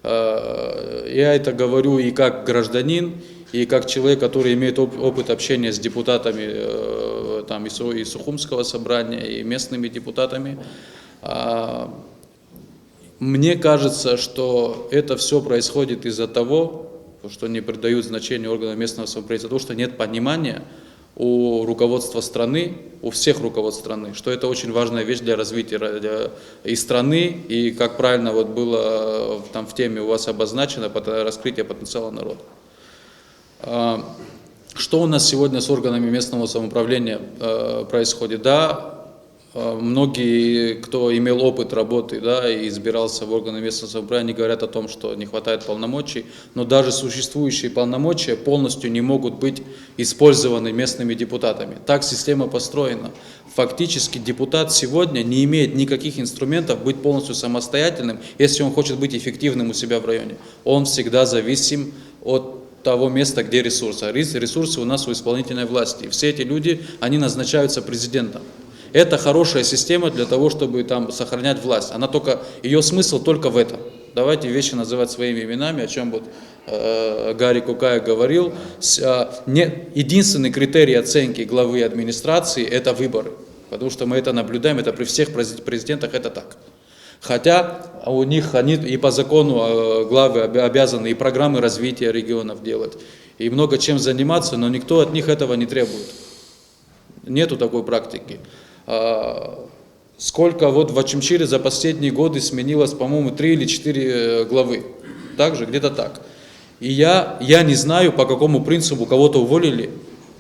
Я это говорю и как гражданин, и как человек, который имеет опыт общения с депутатами там, и Сухумского собрания, и местными депутатами. Мне кажется, что это все происходит из-за того, что не придают значения органам местного самоуправления, того, что нет понимания у руководства страны, у всех руководств страны, что это очень важная вещь для развития и страны, и, как правильно вот было там в теме у вас обозначено, раскрытие потенциала народа. Что у нас сегодня с органами местного самоуправления происходит? Да, многие, кто имел опыт работы, да, и избирался в органы местного самоуправления, говорят о том, что не хватает полномочий, но даже существующие полномочия полностью не могут быть использованы местными депутатами. Так система построена. Фактически депутат сегодня не имеет никаких инструментов быть полностью самостоятельным, если он хочет быть эффективным у себя в районе. Он всегда зависим от того места, где ресурсы. А ресурсы у нас у исполнительной власти. И все эти люди, они назначаются президентом. это хорошая система для того, чтобы там сохранять власть. Ее смысл только в этом. Давайте вещи называть своими именами, о чем вот Гарри Кукая говорил. Единственный критерий оценки главы администрации – это выборы. Потому что мы это наблюдаем, это при всех президентах это так. Хотя у них они и по закону главы обязаны и программы развития регионов делать, и много чем заниматься, но никто от них этого не требует. Нету такой практики. Сколько вот в Ачимчире за последние годы сменилось, по-моему, 3 или 4 главы. Так же, где-то так. И я не знаю, по какому принципу кого-то уволили.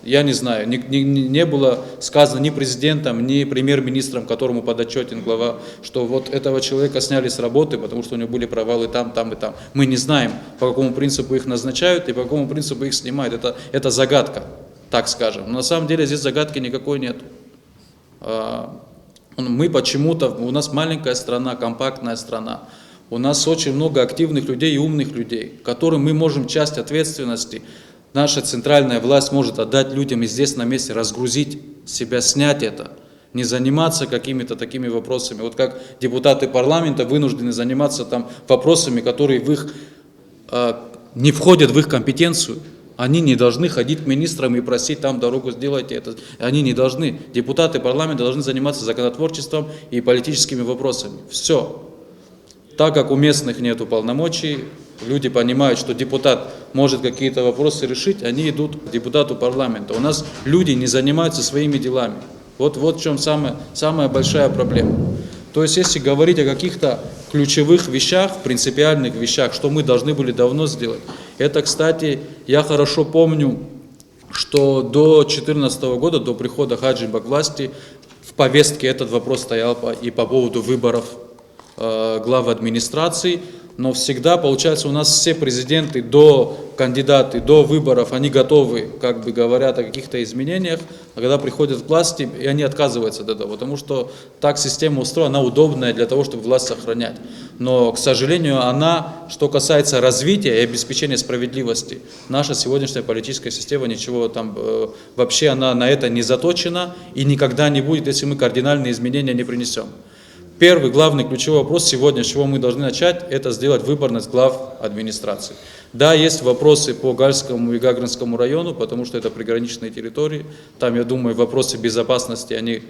Я не знаю. Не было сказано ни президентом, ни премьер-министром, которому подотчетен глава, что вот этого человека сняли с работы, потому что у него были провалы там, там и там. Мы не знаем, по какому принципу их назначают и по какому принципу их снимают. Это загадка, так скажем. Но на самом деле здесь загадки никакой нет. Мы почему-то, у нас маленькая страна, компактная страна, у нас очень много активных людей и умных людей, которым мы можем часть ответственности, наша центральная власть может отдать людям и здесь на месте разгрузить себя, снять это, не заниматься какими-то такими вопросами. Вот как депутаты парламента вынуждены заниматься там вопросами, которые не входят в их компетенцию. Они не должны ходить к министрам и просить там дорогу, сделайте это. Они не должны. Депутаты парламента должны заниматься законотворчеством и политическими вопросами. Все. Так как у местных нет полномочий, люди понимают, что депутат может какие-то вопросы решить, они идут к депутату парламента. У нас люди не занимаются своими делами. Вот в чем самая большая проблема. То есть, если говорить о каких-то ключевых вещах, принципиальных вещах, что мы должны были давно сделать, это, кстати, я хорошо помню, что до 2014 года, до прихода Хаджиба к власти, в повестке этот вопрос стоял и по поводу выборов глав администрации, но всегда, получается, у нас все президенты, кандидаты до выборов, они готовы, как бы говорят о каких-то изменениях, а когда приходят к власти, и они отказываются от этого, потому что так система устроена, она удобная для того, чтобы власть сохранять. Но, к сожалению, что касается развития и обеспечения справедливости, наша сегодняшняя политическая система ничего там, вообще она на это не заточена и никогда не будет, если мы кардинальные изменения не принесем. Первый, главный, ключевой вопрос сегодня, с чего мы должны начать, это сделать выборность глав администрации. Да, есть вопросы по Гальскому и Гагринскому району, потому что это приграничные территории. Там, я думаю, вопросы безопасности, они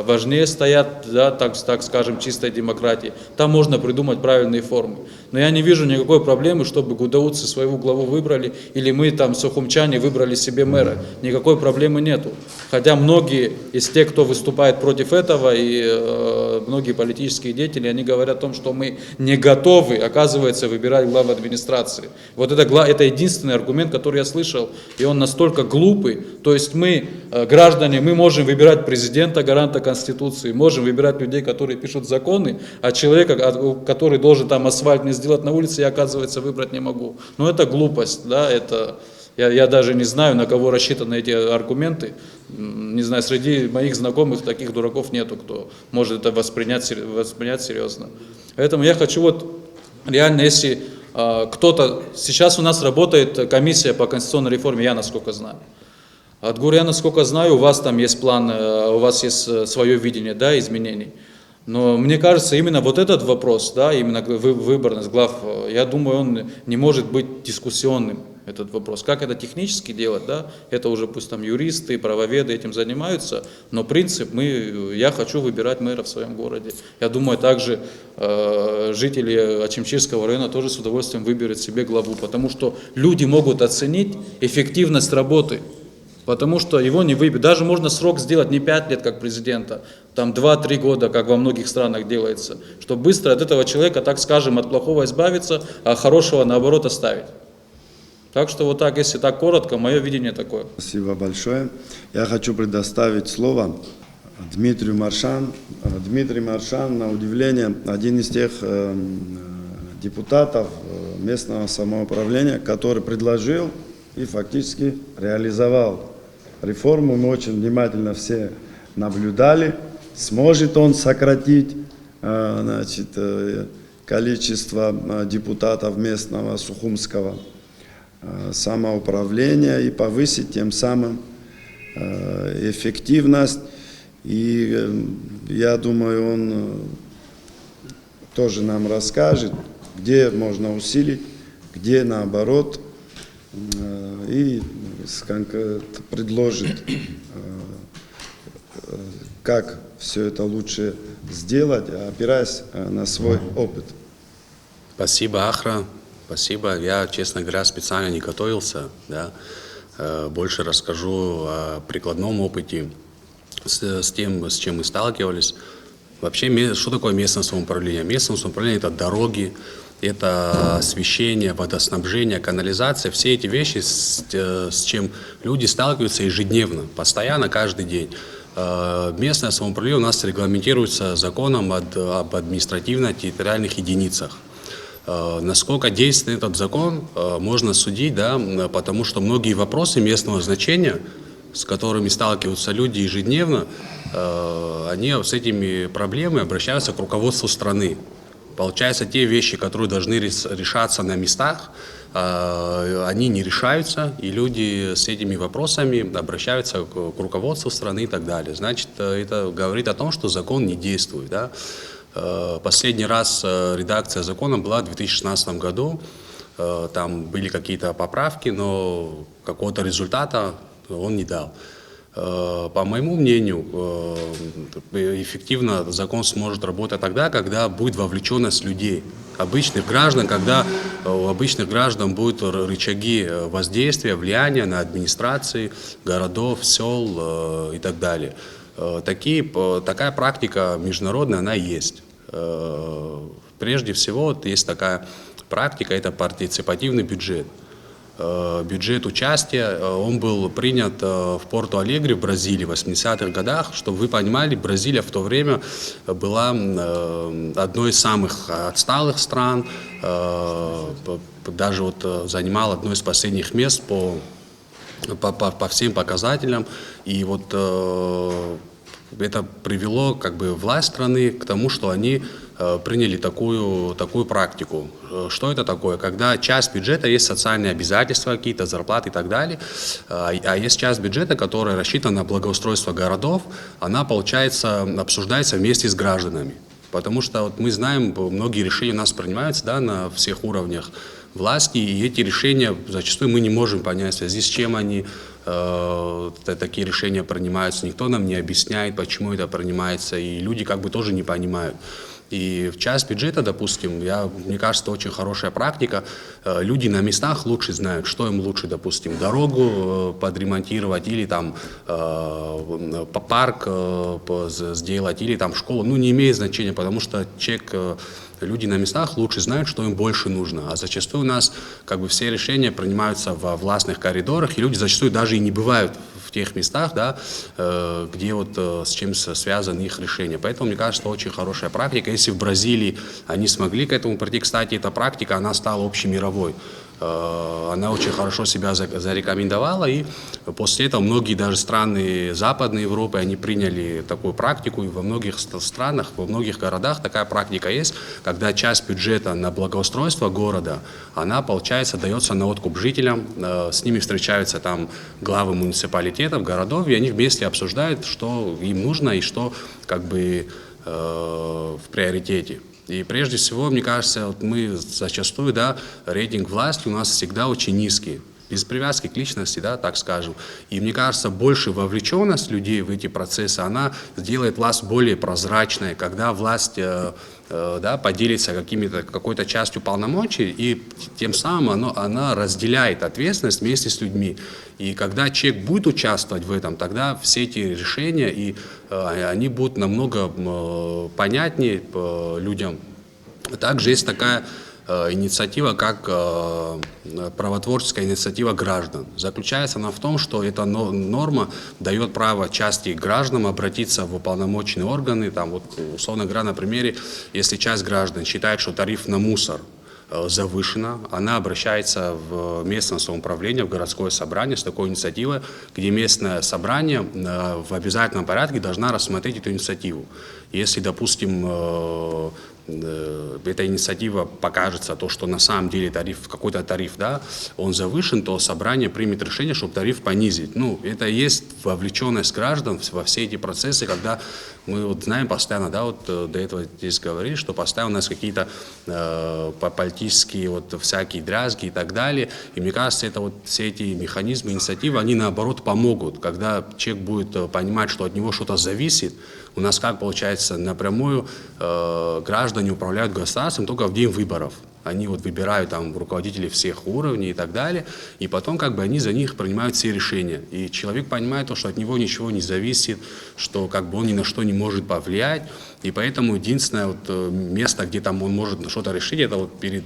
важнее стоят, да, так скажем, чистой демократии. Там можно придумать правильные формы. Но я не вижу никакой проблемы, чтобы гудаутцы своего главу выбрали, или мы там, сухумчане, выбрали себе мэра. Никакой проблемы нету. Хотя многие из тех, кто выступает против этого, и многие политические деятели, они говорят о том, что мы не готовы, оказывается, выбирать глав администрации. Вот это единственный аргумент, который я слышал, и он настолько глупый. То есть мы, граждане, мы можем выбирать президента, гаранта Конституции, можем выбирать людей, которые пишут законы, а человека, который должен там асфальт не сделать на улице, я, оказывается, выбрать не могу. Но это глупость, да, я даже не знаю, на кого рассчитаны эти аргументы. Не знаю, среди моих знакомых таких дураков нету, кто может это воспринять серьезно. Поэтому я хочу реально, если кто-то... Сейчас у нас работает комиссия по конституционной реформе, я насколько знаю. Адгур, я насколько знаю, у вас там есть план, у вас есть свое видение, да, изменений. Но мне кажется, именно вот этот вопрос, да, именно выборность глав, я думаю, он не может быть дискуссионным, этот вопрос. Как это технически делать, да, это уже пусть там юристы, правоведы этим занимаются, но принцип, я хочу выбирать мэра в своем городе. Я думаю, также жители Ачимчирского района тоже с удовольствием выберут себе главу, потому что люди могут оценить эффективность работы. Потому что его не выберут. Даже можно срок сделать не 5 лет, как президента, там 2-3 года, как во многих странах делается, чтобы быстро от этого человека, так скажем, от плохого избавиться, а хорошего, наоборот, оставить. Так что вот так, если так коротко, мое видение такое. Спасибо большое. Я хочу предоставить слово Дмитрию Маршан. Дмитрий Маршан, на удивление, один из тех депутатов местного самоуправления, который предложил и фактически реализовал реформу. Мы очень внимательно все наблюдали, сможет он сократить количество депутатов местного сухумского самоуправления и повысить тем самым эффективность И я думаю, он тоже нам расскажет, где можно усилить, где наоборот, и предложит, как все это лучше сделать, опираясь на свой опыт. Спасибо, Ахра. Спасибо. Я, честно говоря, специально не готовился. Да. Больше расскажу о прикладном опыте, с тем, с чем мы сталкивались. Вообще, что такое местное самоуправление? Местное самоуправление – это дороги, это освещение, водоснабжение, канализация. Все эти вещи, с чем люди сталкиваются ежедневно, постоянно, каждый день. Местное самоуправление у нас регламентируется законом об административно-территориальных единицах. Насколько действенен этот закон, можно судить, да, потому что многие вопросы местного значения, с которыми сталкиваются люди ежедневно, они с этими проблемами обращаются к руководству страны. Получается, те вещи, которые должны решаться на местах, они не решаются, и люди с этими вопросами обращаются к руководству страны и так далее. Значит, это говорит о том, что закон не действует. Да? Последний раз редакция закона была в 2016 году. Там были какие-то поправки, но какого-то результата он не дал. По моему мнению, эффективно закон сможет работать тогда, когда будет вовлеченность людей, обычных граждан, когда у обычных граждан будут рычаги воздействия, влияния на администрации городов, сел и так далее. Такая практика международная, она есть. Прежде всего, есть такая практика, это партиципативный бюджет. Бюджет участия, он был принят в Порту-Алегре в Бразилии в 80-х годах. Чтобы вы понимали, Бразилия в то время была одной из самых отсталых стран, даже вот занимала одно из последних мест по всем показателям. И вот это привело как бы власть страны к тому, что они приняли такую практику. Что это такое? Когда часть бюджета есть социальные обязательства, какие-то зарплаты и так далее, а есть часть бюджета, которая рассчитана на благоустройство городов, она, получается, обсуждается вместе с гражданами. Потому что вот мы знаем, многие решения у нас принимаются, да, на всех уровнях власти, и эти решения зачастую мы не можем понять, в связи с чем они такие решения принимаются. Никто нам не объясняет, почему это принимается, и люди как бы тоже не понимают. И в часть бюджета, допустим, мне кажется, это очень хорошая практика. Люди на местах лучше знают, что им лучше, допустим, дорогу подремонтировать или там парк сделать, или там школу. Ну, не имеет значения, потому что люди на местах лучше знают, что им больше нужно. А зачастую у нас как бы все решения принимаются во властных коридорах, и люди зачастую даже и не бывают в тех местах, да, где вот с чем связаны их решения. Поэтому, мне кажется, это очень хорошая практика. Если в Бразилии они смогли к этому прийти, кстати, эта практика, она стала общемировой. Она очень хорошо себя зарекомендовала, и после этого многие даже страны Западной Европы, они приняли такую практику, и во многих странах, во многих городах такая практика есть, когда часть бюджета на благоустройство города, она, получается, дается на откуп жителям, с ними встречаются там главы муниципалитетов, городов, и они вместе обсуждают, что им нужно и что как бы в приоритете. И прежде всего, мне кажется, вот мы зачастую, да, рейтинг власти у нас всегда очень низкий, без привязки к личности, да, так скажем. И мне кажется, больше вовлеченность людей в эти процессы, она сделает власть более прозрачной, когда власть да, поделится какой-то частью полномочий, и тем самым она разделяет ответственность вместе с людьми. И когда человек будет участвовать в этом, тогда все эти решения, они будут намного понятнее людям. Также есть такая инициатива, как правотворческая инициатива граждан. Заключается она в том, что эта норма дает право части граждан обратиться в уполномоченные органы. Там, вот, условно говоря, на примере, если часть граждан считает, что тариф на мусор завышена, она обращается в местное самоуправление, в городское собрание с такой инициативой, где местное собрание в обязательном порядке должна рассмотреть эту инициативу. Если, допустим, эта инициатива покажется, то, что на самом деле тариф, какой-то тариф, да, он завышен, то собрание примет решение, чтобы тариф понизить. Ну, это и есть вовлеченность граждан во все эти процессы, когда мы вот знаем постоянно, да, вот до этого здесь говорили, что постоянно у нас какие-то политические вот всякие дрязги и так далее. И мне кажется, это вот все эти механизмы, инициативы, они наоборот помогут, когда человек будет понимать, что от него что-то зависит. У нас как получается напрямую граждане управляют государством только в день выборов. Они вот выбирают там руководителей всех уровней и так далее, и потом как бы они за них принимают все решения. И человек понимает то, что от него ничего не зависит, что как бы он ни на что не может повлиять, и поэтому единственное вот место, где там он может что-то решить, это вот перед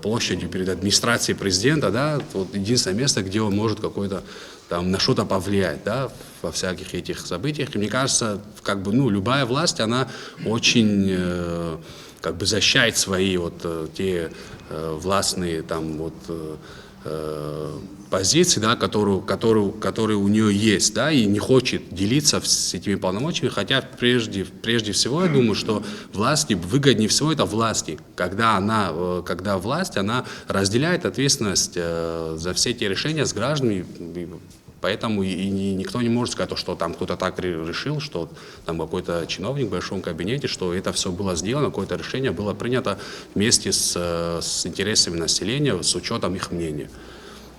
площадью, перед администрацией президента, да, вот единственное место, где он может какой-то там на что-то повлиять, да, во всяких этих событиях. И мне кажется, как бы, ну, любая власть, она очень как бы защищает свои вот те властные там вот позиции, да, которые у нее есть, да, и не хочет делиться с этими полномочиями, хотя прежде всего я думаю, что власти выгоднее всего это власти, когда власть, она разделяет ответственность за все эти решения с гражданами. Поэтому и никто не может сказать, что там кто-то так решил, что там какой-то чиновник в большом кабинете, что это все было сделано, какое-то решение было принято вместе с интересами населения, с учетом их мнения.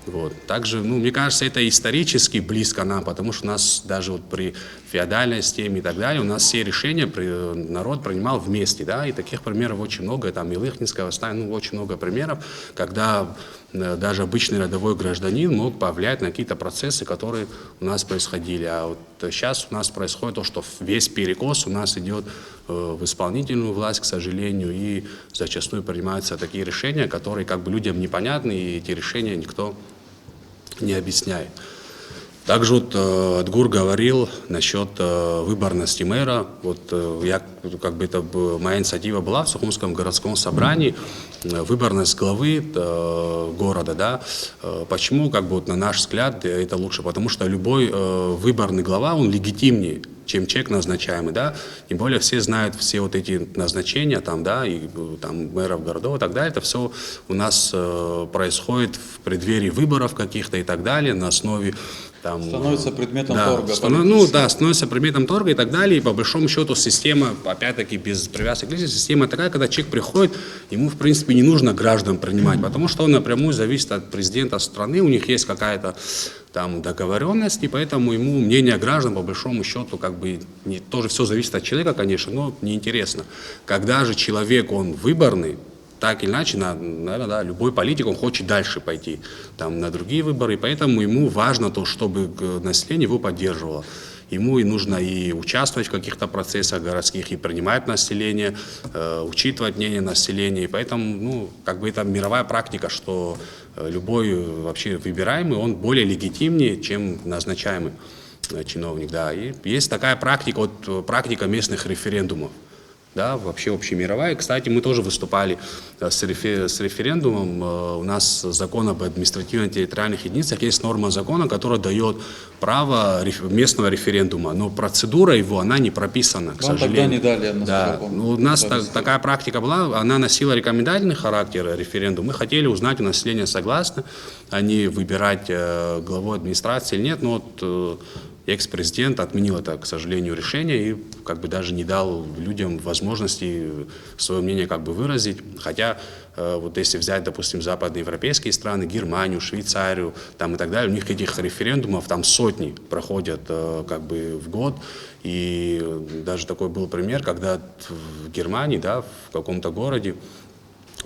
Вот. Также, ну, мне кажется, это исторически близко нам, потому что у нас даже вот при феодальной системе и так далее, у нас все решения народ принимал вместе, да, и таких примеров очень много, там и Лыхнинское восстание, ну, очень много примеров, когда даже обычный рядовой гражданин мог повлиять на какие-то процессы, которые у нас происходили. А вот сейчас у нас происходит то, что весь перекос у нас идет в исполнительную власть, к сожалению, и зачастую принимаются такие решения, которые как бы людям непонятны, и эти решения никто не объясняет. Также вот Адгур говорил насчет выборности мэра. Вот я, как бы это моя инициатива была в Сухумском городском собрании, выборность главы города, да. Почему, как бы вот на наш взгляд, это лучше? Потому что любой выборный глава, он легитимнее, чем человек назначаемый, да. Тем более все знают все вот эти назначения там, да, и там мэров городов и так далее. Это все у нас происходит в преддверии выборов каких-то и так далее, на основе там, становится предметом да, торга. Становится предметом торга и так далее. И по большому счету система, опять-таки, без привязки к личности, система такая, когда человек приходит, ему, в принципе, не нужно граждан принимать, потому что он напрямую зависит от президента страны, у них есть какая-то там договоренность, и поэтому ему мнение граждан, по большому счету, как бы, тоже все зависит от человека, конечно, но неинтересно. Когда же человек, он выборный, так или иначе, наверное, да, любой политик, он хочет дальше пойти там, на другие выборы, и поэтому ему важно то, чтобы население его поддерживало. Ему и нужно и участвовать в каких-то процессах городских, и принимать население, учитывать мнение населения. И поэтому, ну, как бы это мировая практика, что любой вообще выбираемый, он более легитимнее, чем назначаемый чиновник. Да. И есть такая практика, вот, практика местных референдумов. Да, вообще общемировая. Кстати, мы тоже выступали с референдумом. У нас закон об административно-территориальных единицах, есть норма закона, которая дает право местного референдума, но процедура его, она не прописана, к сожалению. Тогда не дали, да. У нас такая практика была, она носила рекомендательный характер референдума. Мы хотели узнать у населения, согласны они выбирать главу администрации или нет, но вот экс-президент отменил это, к сожалению, решение и как бы даже не дал людям возможности свое мнение как бы выразить. Хотя вот если взять, допустим, западноевропейские страны, Германию, Швейцарию там, и так далее, у них этих референдумов там сотни проходят как бы в год. И даже такой был пример, когда в Германии, да, в каком-то городе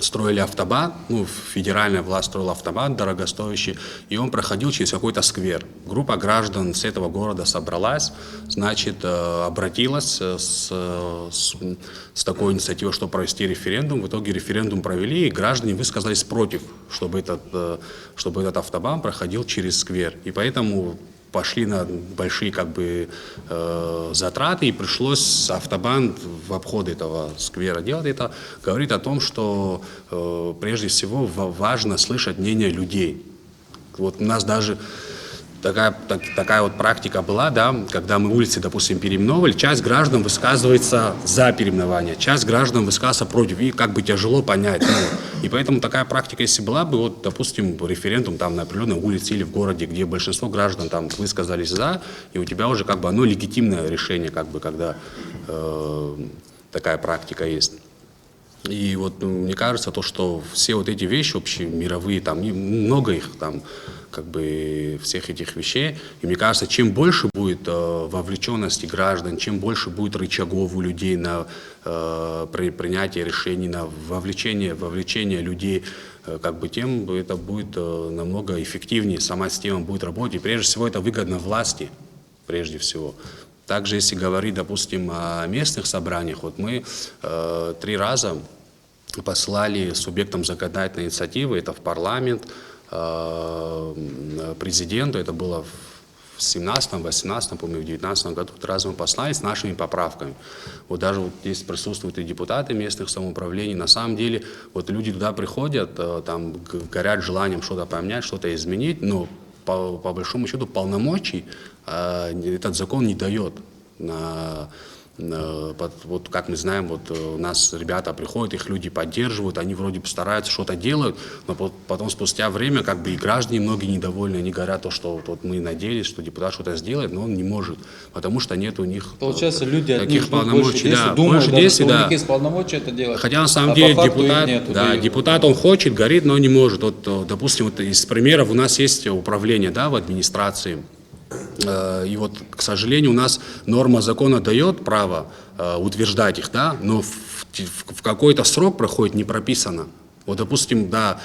строили автобан, ну, федеральная власть строила автобан дорогостоящий, и он проходил через какой-то сквер. Группа граждан с этого города собралась, значит, обратилась с такой инициативой, чтобы провести референдум. В итоге референдум провели, и граждане высказались против, чтобы этот автобан проходил через сквер. И поэтому пошли на большие как бы затраты, и пришлось автобан в обход этого сквера делать. Это говорит о том, что прежде всего важно слышать мнение людей. Вот у нас даже такая вот практика была, да, когда мы улицы, допустим, переименовывали, часть граждан высказывается за переименование, часть граждан высказывается против, и как бы тяжело понять. Ну, и поэтому такая практика, если была бы, вот, допустим, референдум там на определенной улице или в городе, где большинство граждан там высказались за, и у тебя уже как бы оно легитимное решение, как бы, когда такая практика есть. И вот мне кажется, то, что все вот эти вещи общемировые, там много их там, как бы всех этих вещей, и мне кажется, чем больше будет вовлеченности граждан, чем больше будет рычагов у людей на принятие решений, на вовлечение людей, как бы тем это будет намного эффективнее, сама система будет работать, и прежде всего это выгодно власти, прежде всего. Также, если говорить, допустим, о местных собраниях, вот мы 3 раза послали субъектам законодательной инициативы, это в парламент, президенту, это было в 17-м, 18-м, помню, в 19-м году, 3 раза мы послали с нашими поправками. Вот даже вот здесь присутствуют и депутаты местных самоуправлений. На самом деле, вот люди туда приходят, там горят желанием что-то поменять, что-то изменить, но по большому счету полномочий этот закон не дает. Вот как мы знаем, вот у нас ребята приходят, их люди поддерживают, они вроде бы стараются, что-то делают, но потом спустя время как бы и граждане многие недовольны, они говорят, то, что вот мы надеялись, что депутат что-то сделает, но он не может, потому что нет у них Получается, люди от таких них ждут полномочий. больше действий, Да, думают, больше даже, действий, что да. у них есть полномочия это делать. Хотя на самом а деле по факту их депутат, нету, да, и- депутат он хочет, горит, но не может. Вот, допустим, вот из примеров у нас есть управление, да, в администрации. И вот, к сожалению, у нас норма закона дает право утверждать их, да, но в какой-то срок проходит не прописано. Вот, допустим, да,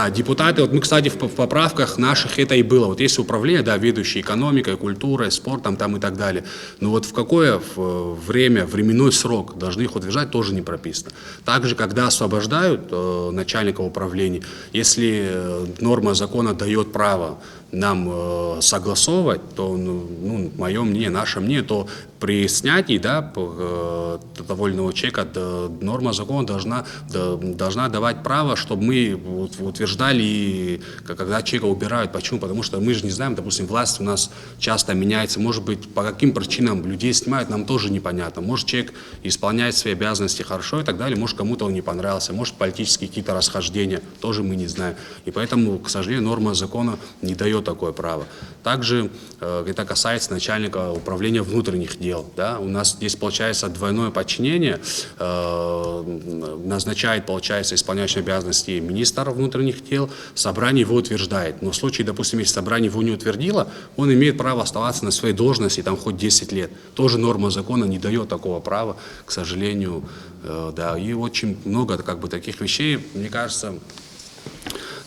депутаты, вот мы, кстати, в поправках наших это и было. Вот есть управление, да, ведущие экономикой, культурой, спортом там и так далее. Но вот в какое временной срок должны их утверждать, тоже не прописано. Также, когда освобождают начальника управления, если норма закона дает право нам согласовывать, то, ну, мое мнение, наше мнение, то при снятии, да, довольного чека норма закона должна давать право, чтобы мы утверждали, когда человека убирают. Почему? Потому что мы же не знаем, допустим, власть у нас часто меняется, может быть, по каким причинам людей снимают, нам тоже непонятно. Может, человек исполняет свои обязанности хорошо и так далее, может, кому-то он не понравился, может, политические какие-то расхождения, тоже мы не знаем. И поэтому, к сожалению, норма закона не дает такое право. Также это касается начальника управления внутренних дел. Да? У нас здесь получается двойное подчинение, назначает, получается, исполняющий обязанности министр внутренних дел, собрание его утверждает. Но в случае, допустим, если собрание его не утвердило, он имеет право оставаться на своей должности там хоть 10 лет. Тоже норма закона не дает такого права, к сожалению. Да. И очень много как бы таких вещей, мне кажется,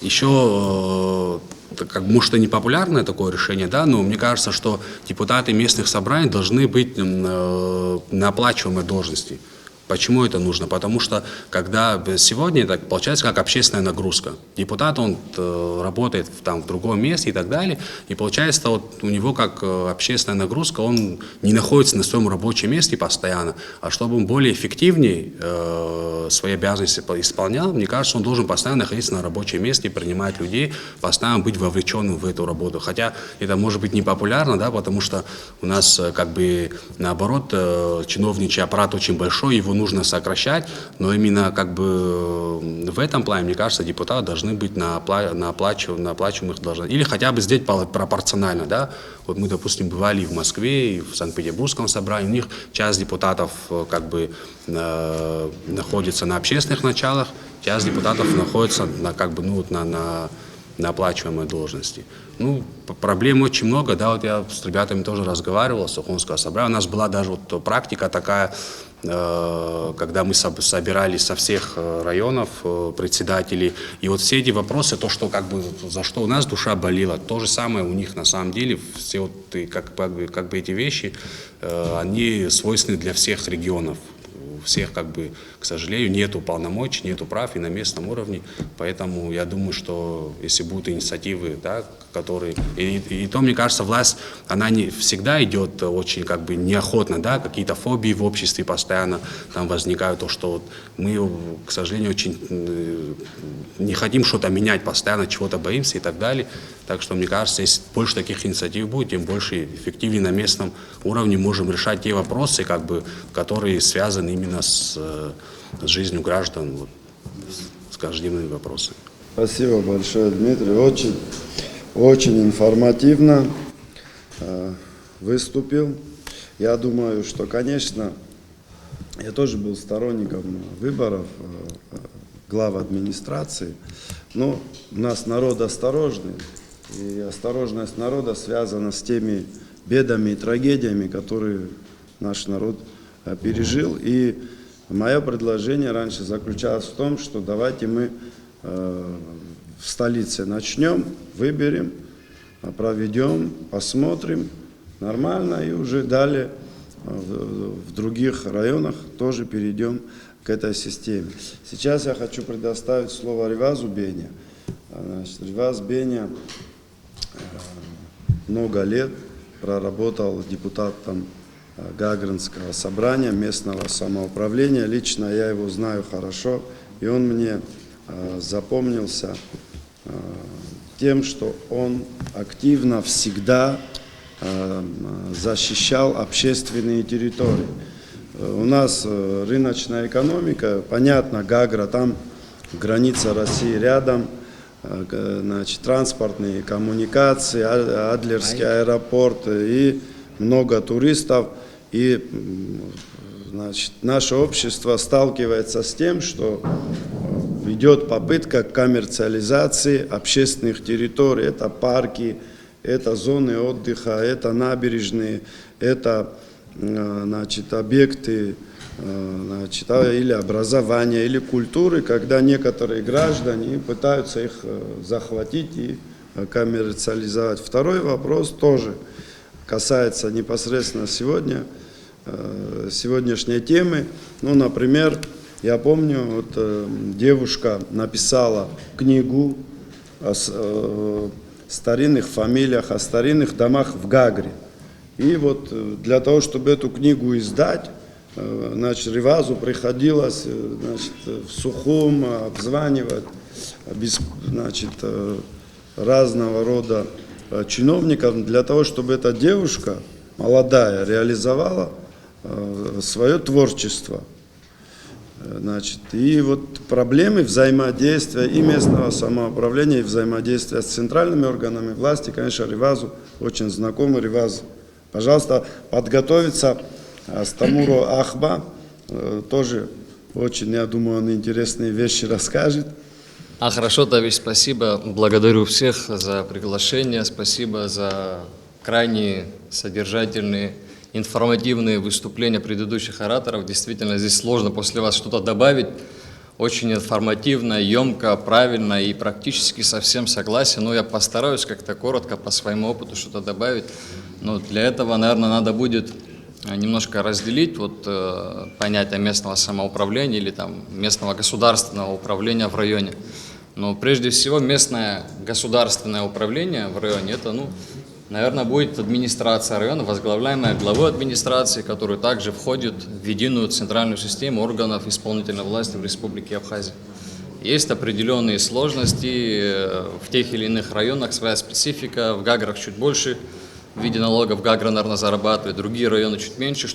еще, как, может, и не популярное такое решение, да, но мне кажется, что депутаты местных собраний должны быть на оплачиваемой должности. Почему это нужно? Потому что когда сегодня это получается как общественная нагрузка. Депутат, он работает там в другом месте и так далее, и получается вот у него как общественная нагрузка, он не находится на своем рабочем месте постоянно, а чтобы он более эффективнее свои обязанности исполнял, мне кажется, он должен постоянно находиться на рабочем месте, принимать людей, постоянно быть вовлеченным в эту работу. Хотя это может быть не популярно, да, потому что у нас как бы наоборот чиновничий аппарат очень большой, его нужно сокращать, но именно как бы в этом плане, мне кажется, депутаты должны быть на оплачиваемых должностях. Или хотя бы сделать пропорционально, да. Вот мы, допустим, бывали и в Москве, и в Санкт-Петербургском собрании, у них часть депутатов как бы находится на общественных началах, часть депутатов находится на, как бы, ну, вот на оплачиваемой должности. Ну, проблем очень много, да, вот я с ребятами тоже разговаривал, с Сухумского собрания, у нас была даже вот практика такая, когда мы собирали со всех районов председателей, и вот все эти вопросы, то, что как бы, за что у нас душа болела, то же самое у них на самом деле, все вот как бы эти вещи, они свойственны для всех регионов, всех как бы к сожалению, нету полномочий, нету прав и на местном уровне. Поэтому я думаю, что если будут инициативы, да, которые... И то, мне кажется, власть, она не всегда идет очень как бы неохотно, да, какие-то фобии в обществе постоянно там возникают, то, что вот мы, к сожалению, очень не хотим что-то менять, постоянно чего-то боимся и так далее. Так что, мне кажется, если больше таких инициатив будет, тем больше эффективнее на местном уровне можем решать те вопросы, как бы, которые связаны именно с жизнью граждан, вот, с каждыми вопросами. Спасибо большое, Дмитрий. Очень информативно выступил. Я думаю, что, конечно, я тоже был сторонником выборов глав администрации, но у нас народ осторожный, и осторожность народа связана с теми бедами и трагедиями, которые наш народ пережил. И мое предложение раньше заключалось в том, что давайте мы в столице начнем, выберем, проведем, посмотрим нормально, и уже далее в других районах тоже перейдем к этой системе. Сейчас я хочу предоставить слово Ривазу Беня. Значит, Риваз Беня много лет проработал депутатом Гагринского собрания, местного самоуправления. Лично я его знаю хорошо, и он мне запомнился тем, что он активно всегда защищал общественные территории. У нас рыночная экономика, понятно, Гагра, там граница России рядом, значит, транспортные коммуникации, Адлерский аэропорт и много туристов. И, значит, наше общество сталкивается с тем, что идет попытка коммерциализации общественных территорий. Это парки, это зоны отдыха, это набережные, это, значит, объекты, значит, или образования, или культуры, когда некоторые граждане пытаются их захватить и коммерциализовать. Второй вопрос тоже касается непосредственно сегодняшней темы. Ну, например, я помню, вот, девушка написала книгу о старинных фамилиях, о старинных домах в Гагре. И вот для того, чтобы эту книгу издать, значит, Ривазу приходилось, значит, в Сухум обзванивать, значит, разного рода чиновников для того, чтобы эта девушка молодая реализовала свое творчество. Значит, и вот проблемы взаимодействия и местного самоуправления, и взаимодействия с центральными органами власти, конечно, Ривазу очень знакомый. Риваз, пожалуйста, подготовиться. Стамуру Ахба тоже очень, я думаю, он интересные вещи расскажет. Хорошо, Тавиш, спасибо. Благодарю всех за приглашение, спасибо за крайне содержательные, информативные выступления предыдущих ораторов. Действительно, здесь сложно после вас что-то добавить. Очень информативно, емко, правильно и практически совсем согласен. Но я постараюсь как-то коротко по своему опыту что-то добавить. Но для этого, наверное, надо будет немножко разделить вот, понятие местного самоуправления или там, местного государственного управления в районе. Но прежде всего местное государственное управление в районе, это, ну, наверное, будет администрация района, возглавляемая главой администрации, которая также входит в единую центральную систему органов исполнительной власти в Республике Абхазия. Есть определенные сложности в тех или иных районах, своя специфика, в Гаграх чуть больше. В виде налогов Гагра, наверное, зарабатывает, другие районы чуть меньше,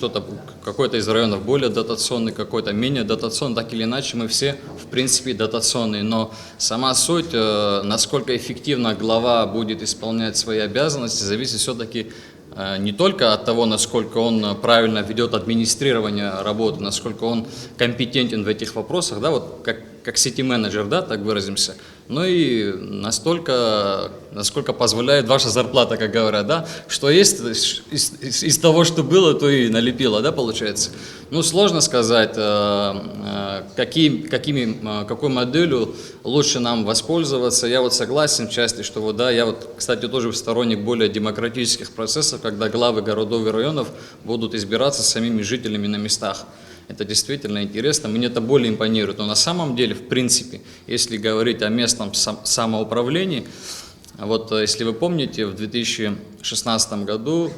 какой-то из районов более дотационный, какой-то менее дотационный, так или иначе мы все, в принципе, дотационные, но сама суть, насколько эффективно глава будет исполнять свои обязанности, зависит все-таки не только от того, насколько он правильно ведет администрирование работы, насколько он компетентен в этих вопросах, да, вот как сити-менеджер, да, так выразимся, но и настолько, насколько позволяет ваша зарплата, как говорят, да, что есть из того, что было, то и налепило, да, получается. Ну, сложно сказать, какой моделью лучше нам воспользоваться. Я вот согласен в части, что вот, да, я вот, кстати, тоже сторонник более демократических процессов, когда главы городов и районов будут избираться самими жителями на местах. Это действительно интересно, мне это более импонирует. Но на самом деле, в принципе, если говорить о местном самоуправлении, вот если вы помните, в 2016 году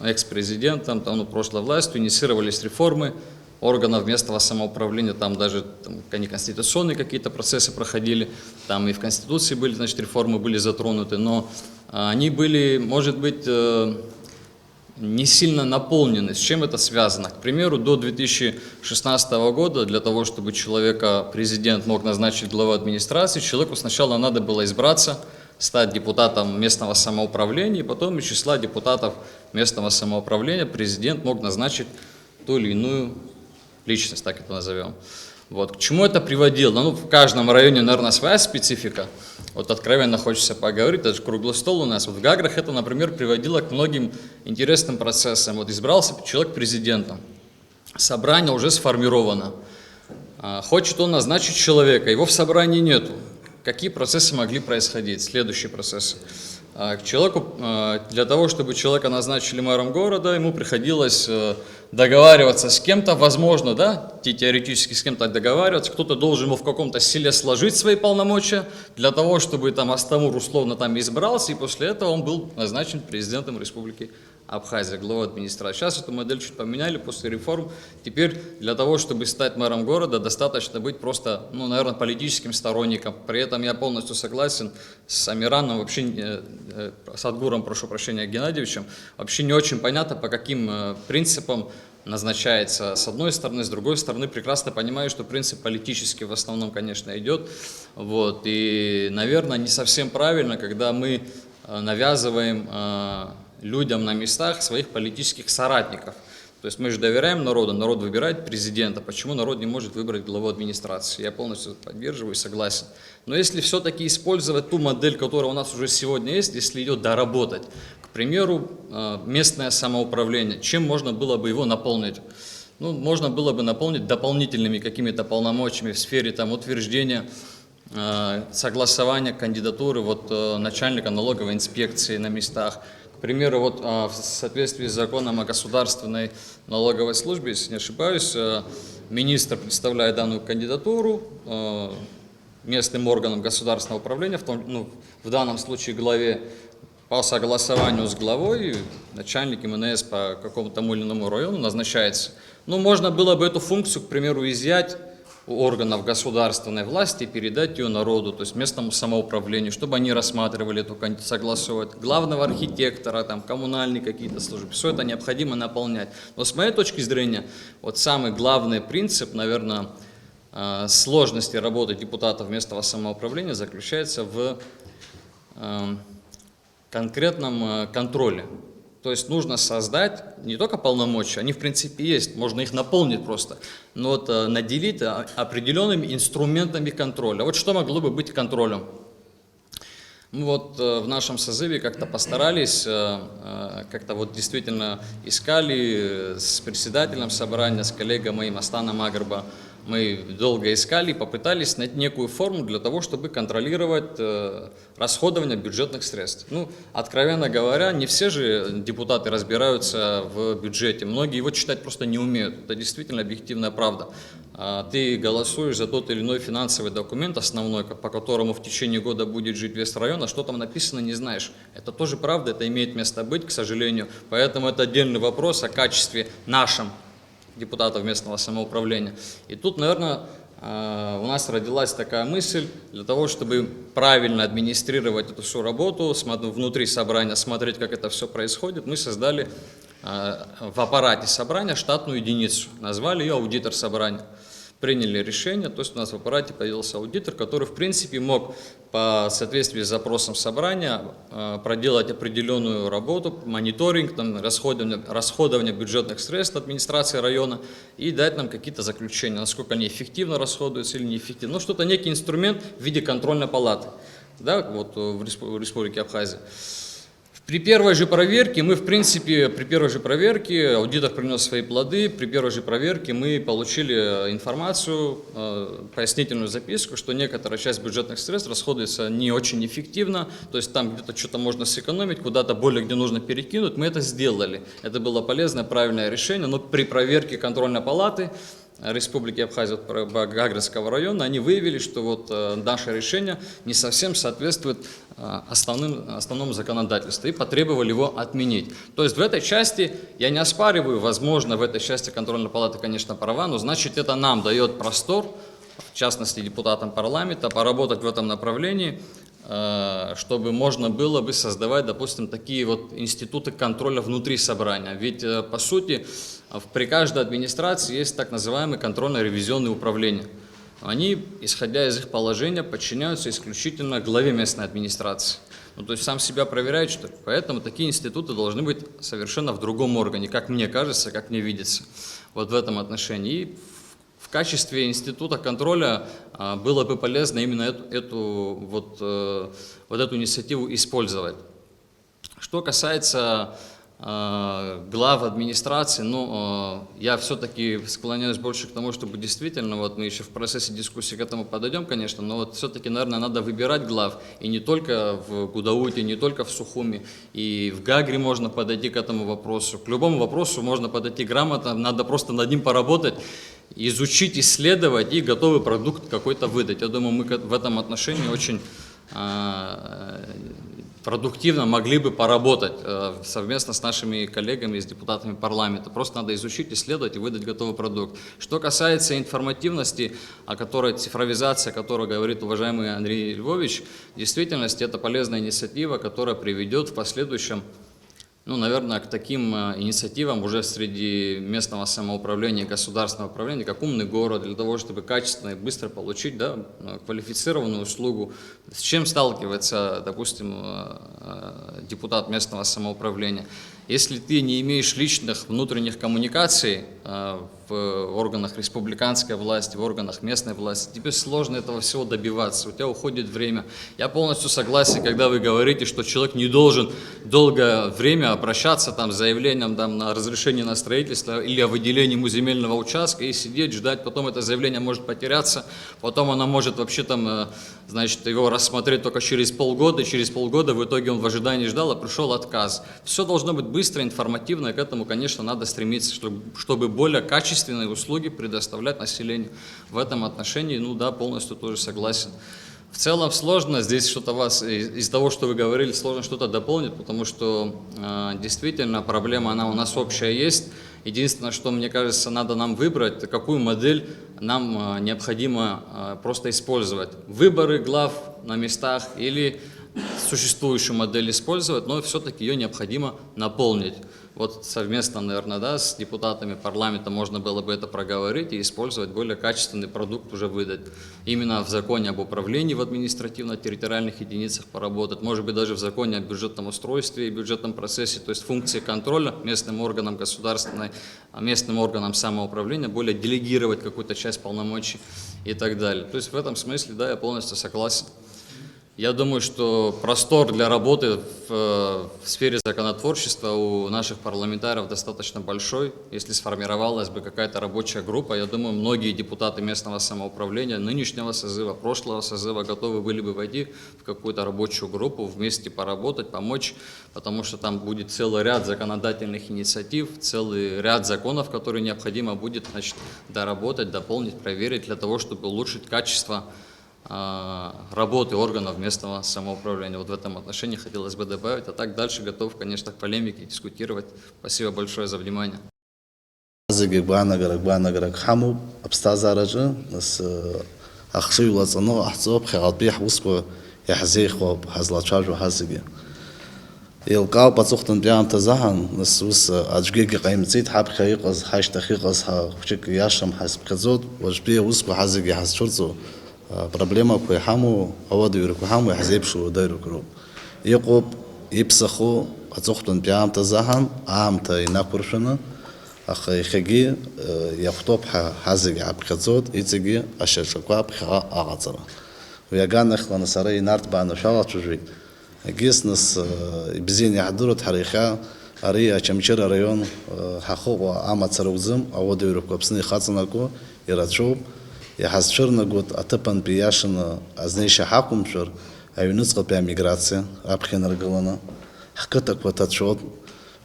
экс-президентом, прошлой властью инициировались реформы органов местного самоуправления, там даже они конституционные какие-то процессы проходили, там и в Конституции были, значит, реформы были затронуты, но они были, может быть, не сильно наполнены. С чем это связано? К примеру, до 2016 года для того, чтобы президент мог назначить главу администрации, человеку сначала надо было избраться, стать депутатом местного самоуправления, и потом из числа депутатов местного самоуправления президент мог назначить ту или иную личность, так это назовем. Вот. К чему это приводило? Ну, в каждом районе, наверное, своя специфика. Вот откровенно хочется поговорить, это же круглый стол у нас. Вот в Гаграх это, например, приводило к многим интересным процессам. Вот избрался человек президентом, собрание уже сформировано. Хочет он назначить человека, его в собрании нету. Какие процессы могли происходить? Следующий процесс. К человеку, для того, чтобы человека назначили мэром города, ему приходилось договариваться с кем-то, возможно, да, теоретически с кем-то договариваться, кто-то должен ему в каком-то селе сложить свои полномочия, для того, чтобы там Астамур условно там избрался, и после этого он был назначен президентом Республики Абхазия, главой администрации. Сейчас эту модель чуть поменяли после реформ. Теперь для того, чтобы стать мэром города, достаточно быть просто, ну, наверное, политическим сторонником. При этом я полностью согласен с Амираном, вообще, с Адгуром, прошу прощения, Геннадьевичем. Вообще не очень понятно, по каким принципам назначается с одной стороны, с другой стороны. Прекрасно понимаю, что принцип политический в основном, конечно, идет. Вот. И, наверное, не совсем правильно, когда мы навязываем людям на местах своих политических соратников. То есть мы же доверяем народу, народ выбирает президента. Почему народ не может выбрать главу администрации? Я полностью поддерживаю и согласен. Но если все-таки использовать ту модель, которая у нас уже сегодня есть, если ее доработать, к примеру, местное самоуправление, чем можно было бы его наполнить? Ну, можно было бы наполнить дополнительными какими-то полномочиями в сфере там, утверждения, согласования кандидатуры начальника налоговой инспекции на местах. К примеру, в соответствии с законом о государственной налоговой службе, если не ошибаюсь, министр представляет данную кандидатуру местным органам государственного управления, в данном случае главе, по согласованию с главой, начальник МНС по какому-то тому или иному району назначается. Ну, можно было бы эту функцию, к примеру, изъять у органов государственной власти и передать ее народу, то есть местному самоуправлению, чтобы они рассматривали эту кандидатуру, согласовывать. Главного архитектора, там, коммунальные какие-то службы, все это необходимо наполнять. Но с моей точки зрения, вот самый главный принцип, наверное, сложности работы депутатов местного самоуправления заключается в конкретном контроле. То есть нужно создать не только полномочия, они в принципе есть, можно их наполнить просто, но наделить определенными инструментами контроля. Вот что могло бы быть контролем? Мы в нашем созыве как-то постарались, как-то действительно искали с председателем собрания, с коллегой моим Астаном Агрба, мы долго искали и попытались найти некую форму для того, чтобы контролировать расходование бюджетных средств. Ну, откровенно говоря, не все же депутаты разбираются в бюджете, многие его читать просто не умеют. Это действительно объективная правда. Ты голосуешь за тот или иной финансовый документ основной, по которому в течение года будет жить весь район, а что там написано, не знаешь. Это тоже правда, это имеет место быть, к сожалению. Поэтому это отдельный вопрос о качестве нашем депутатов местного самоуправления. И тут, наверное, у нас родилась такая мысль, для того, чтобы правильно администрировать эту всю работу, внутри собрания смотреть, как это все происходит, мы создали в аппарате собрания штатную единицу, назвали ее аудитор собрания. Приняли решение, то есть у нас в аппарате появился аудитор, который в принципе мог по соответствии с запросом собрания проделать определенную работу, мониторинг, расходование бюджетных средств администрации района и дать нам какие-то заключения, насколько они эффективно расходуются или неэффективно. Ну, что-то, некий инструмент в виде контрольной палаты, да, в Республике Абхазия. При первой же проверке аудитор принес свои плоды, при первой же проверке мы получили информацию, пояснительную записку, что некоторая часть бюджетных средств расходуется не очень эффективно, то есть там где-то что-то можно сэкономить, куда-то более где нужно перекинуть, мы это сделали. Это было полезное, правильное решение, но при проверке контрольной палаты Республики Абхазия, Гагрского района, они выявили, что вот наше решение не совсем соответствует основному законодательству и потребовали его отменить. То есть в этой части, я не оспариваю, возможно, в этой части контрольная палата, конечно, права, но значит это нам дает простор, в частности депутатам парламента, поработать в этом направлении, чтобы можно было бы создавать, допустим, такие вот институты контроля внутри собрания. Ведь, по сути, при каждой администрации есть так называемые контрольно-ревизионные управления. Они, исходя из их положения, подчиняются исключительно главе местной администрации. Ну, то есть сам себя проверяет, что ли. Поэтому такие институты должны быть совершенно в другом органе, как мне кажется, как мне видится, вот в этом отношении. И в качестве института контроля было бы полезно именно эту инициативу использовать. Что касается глав администрации, я все-таки склоняюсь больше к тому, чтобы действительно, вот мы еще в процессе дискуссии к этому подойдем, конечно, но вот все-таки, наверное, надо выбирать глав, и не только в Гудауте, не только в Сухуми, и в Гагре можно подойти к этому вопросу. К любому вопросу можно подойти грамотно, надо просто над ним поработать, изучить, исследовать и готовый продукт какой-то выдать. Я думаю, мы в этом отношении очень продуктивно могли бы поработать совместно с нашими коллегами, с депутатами парламента. Просто надо изучить, исследовать и выдать готовый продукт. Что касается информативности, цифровизации, о которой говорит уважаемый Андрей Львович, в действительности это полезная инициатива, которая приведет в последующем, наверное, к таким инициативам уже среди местного самоуправления, государственного управления, как умный город, для того, чтобы качественно и быстро получить квалифицированную услугу. С чем сталкивается, допустим, депутат местного самоуправления? Если ты не имеешь личных внутренних коммуникаций в органах республиканской власти, в органах местной власти, тебе сложно этого всего добиваться, у тебя уходит время. Я полностью согласен, когда вы говорите, что человек не должен долгое время обращаться с заявлением на разрешение на строительство или о выделении ему земельного участка и сидеть, ждать, потом это заявление может потеряться, потом оно может вообще его рассмотреть только через полгода в итоге он в ожидании ждал, а пришел отказ. Все должно быть быстро, информативно, и к этому, конечно, надо стремиться, чтобы более качественные услуги предоставлять населению. В этом отношении, полностью тоже согласен. В целом сложно здесь из того, что вы говорили, сложно что-то дополнить, потому что действительно проблема, она у нас общая есть. Единственное, что, мне кажется, надо нам выбрать, какую модель нам необходимо просто использовать. Выборы глав на местах или существующую модель использовать, но все-таки ее необходимо наполнить. Вот совместно, наверное, с депутатами парламента можно было бы это проговорить и использовать более качественный продукт уже выдать. Именно в законе об управлении в административно-территориальных единицах поработать, может быть, даже в законе о бюджетном устройстве и бюджетном процессе, то есть функции контроля местным органам государственной, местным органам самоуправления, более делегировать какую-то часть полномочий и так далее. То есть в этом смысле, я полностью согласен. Я думаю, что простор для работы в сфере законотворчества у наших парламентариев достаточно большой. Если сформировалась бы какая-то рабочая группа, я думаю, многие депутаты местного самоуправления нынешнего созыва, прошлого созыва готовы были бы войти в какую-то рабочую группу, вместе поработать, помочь, потому что там будет целый ряд законодательных инициатив, целый ряд законов, которые необходимо будет доработать, дополнить, проверить для того, чтобы улучшить качество работы органов местного самоуправления. Вот в этом отношении хотелось бы добавить. А так дальше готов, конечно, к полемике, дискутировать. Спасибо большое за внимание. يلقاو بتصختن بيان تزهن نسوس أجيج قيم زيت حب خيقز حاش تخيقز ها وشك ياشم حسب كزود وجبيه وسق حزقي حس شرطو проблема كوي حمو أود يركو حمو يحزيب شو دايرو كروب يقوب يبسخو بتصختن بيان تزهن عام تيناكورشنا أخي خجي يخطب حزقي حب كزود يتجي أشرشكوا بخا أغاطرة ويجان إخوان سري نارت بانو شاوات شجوي جيسنس بزين يحضروا تحريخا أريا كمشير ريون حقوق عامة سروزم أو ديركو بسني خاصناكو يرتشوب يحسشرنا قد أتبان بياشنا أزنيش حقوم شر أي نسقط بميغراتسيا أبخين رجلنا حكتك وتتشود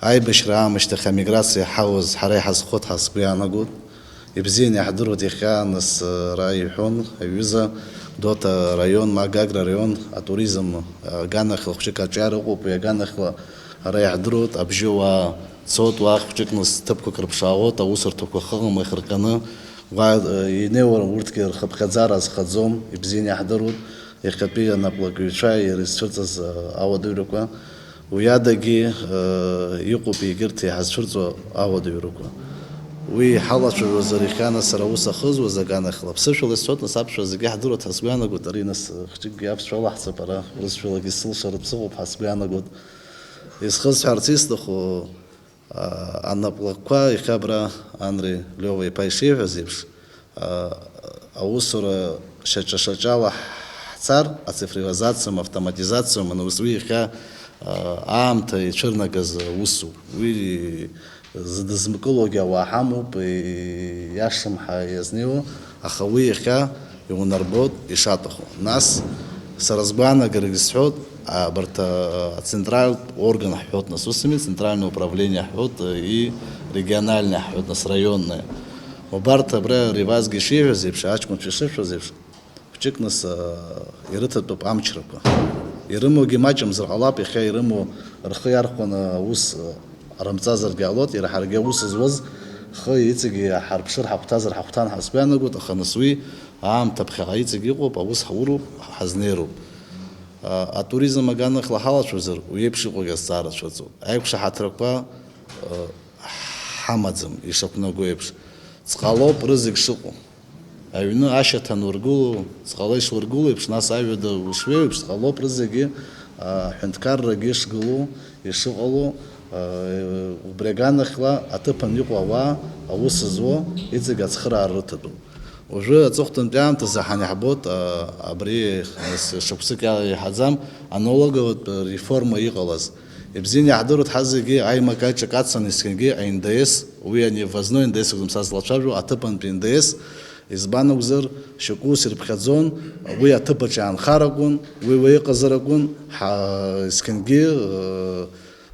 أي بشرع مشتخ ميغراتسيا حوز حريحس خد حس بيانا قد ибзин яхдырут ихянас район виза дота район магагра район туризм ганахл хчика чару по ганахла райдрут абжуа صوت واخ نص تبكو كربشاوت او سرتو خغم يخرقنا ينور ورتك خبخزار از خزوم يبزين يحضروا يخبي انا بلوكيشاي ريسيرتس او ديروكا ويادغي يقوبي غيرتي حسرتو او ديروكا وي حالش وزريخانا سراوسا خز وزغانا خلب سشل صوت نصابش زغي حضروا تسبيانا غوترينس خجي يابس شو لحظه برا رسول قيسل شرب سو بحسبيانا غوت يسخز ارتيست خو Анна Плаква и Хабра Анри Лёва и Пайшев зивш. Аусура шачала цар, цифровизацию, автоматизацию, манусвиха амта и черногаз усу. Ви задазмекология вахаму и яшамха язнево, ахавиха и унарбот и шатаху. Нас саразбана гаргисхот برتا центральный орган حوت насусами, центральное управление حوت и региональное حوت нас районное. وبرتا برا رواز гишев зипш, ачкун чешев зипш. Вчик нас ирыта топ амчрапа. Ирыму гимачам зралап иха ирыму рхиархун ус рамцазар диалот ир харге ус звоз خي يتجي حرب شرح بتازر حبتان حسبانا قلت خنسوي عام تبخي يتجي قوب أبوس حورو حزنيرو туризм аганах лахала чузер уепши қогастара чузу айкша хатракпа хамадзым ишапна гоепш цқалоп рызык шиқу айвны ашатан ургулу цқалайш ургулу епш нас айведа ушвеепш цқалоп рызыги хэнткар рагиш гулу ишиқалу убреганахла атыпан юқлава авусызво идзига цхра аррытаду уже отцохтан прям то захани хабот абри шопсик я хазам аналогово реформа игалас ибзин яхдурут хазиги ай макача катсан искенги ндс уяни возной ндс гум сазлачаву атапан ндс избан узер шуку сирбхазон уя атапачан харагун уя казарагун искенги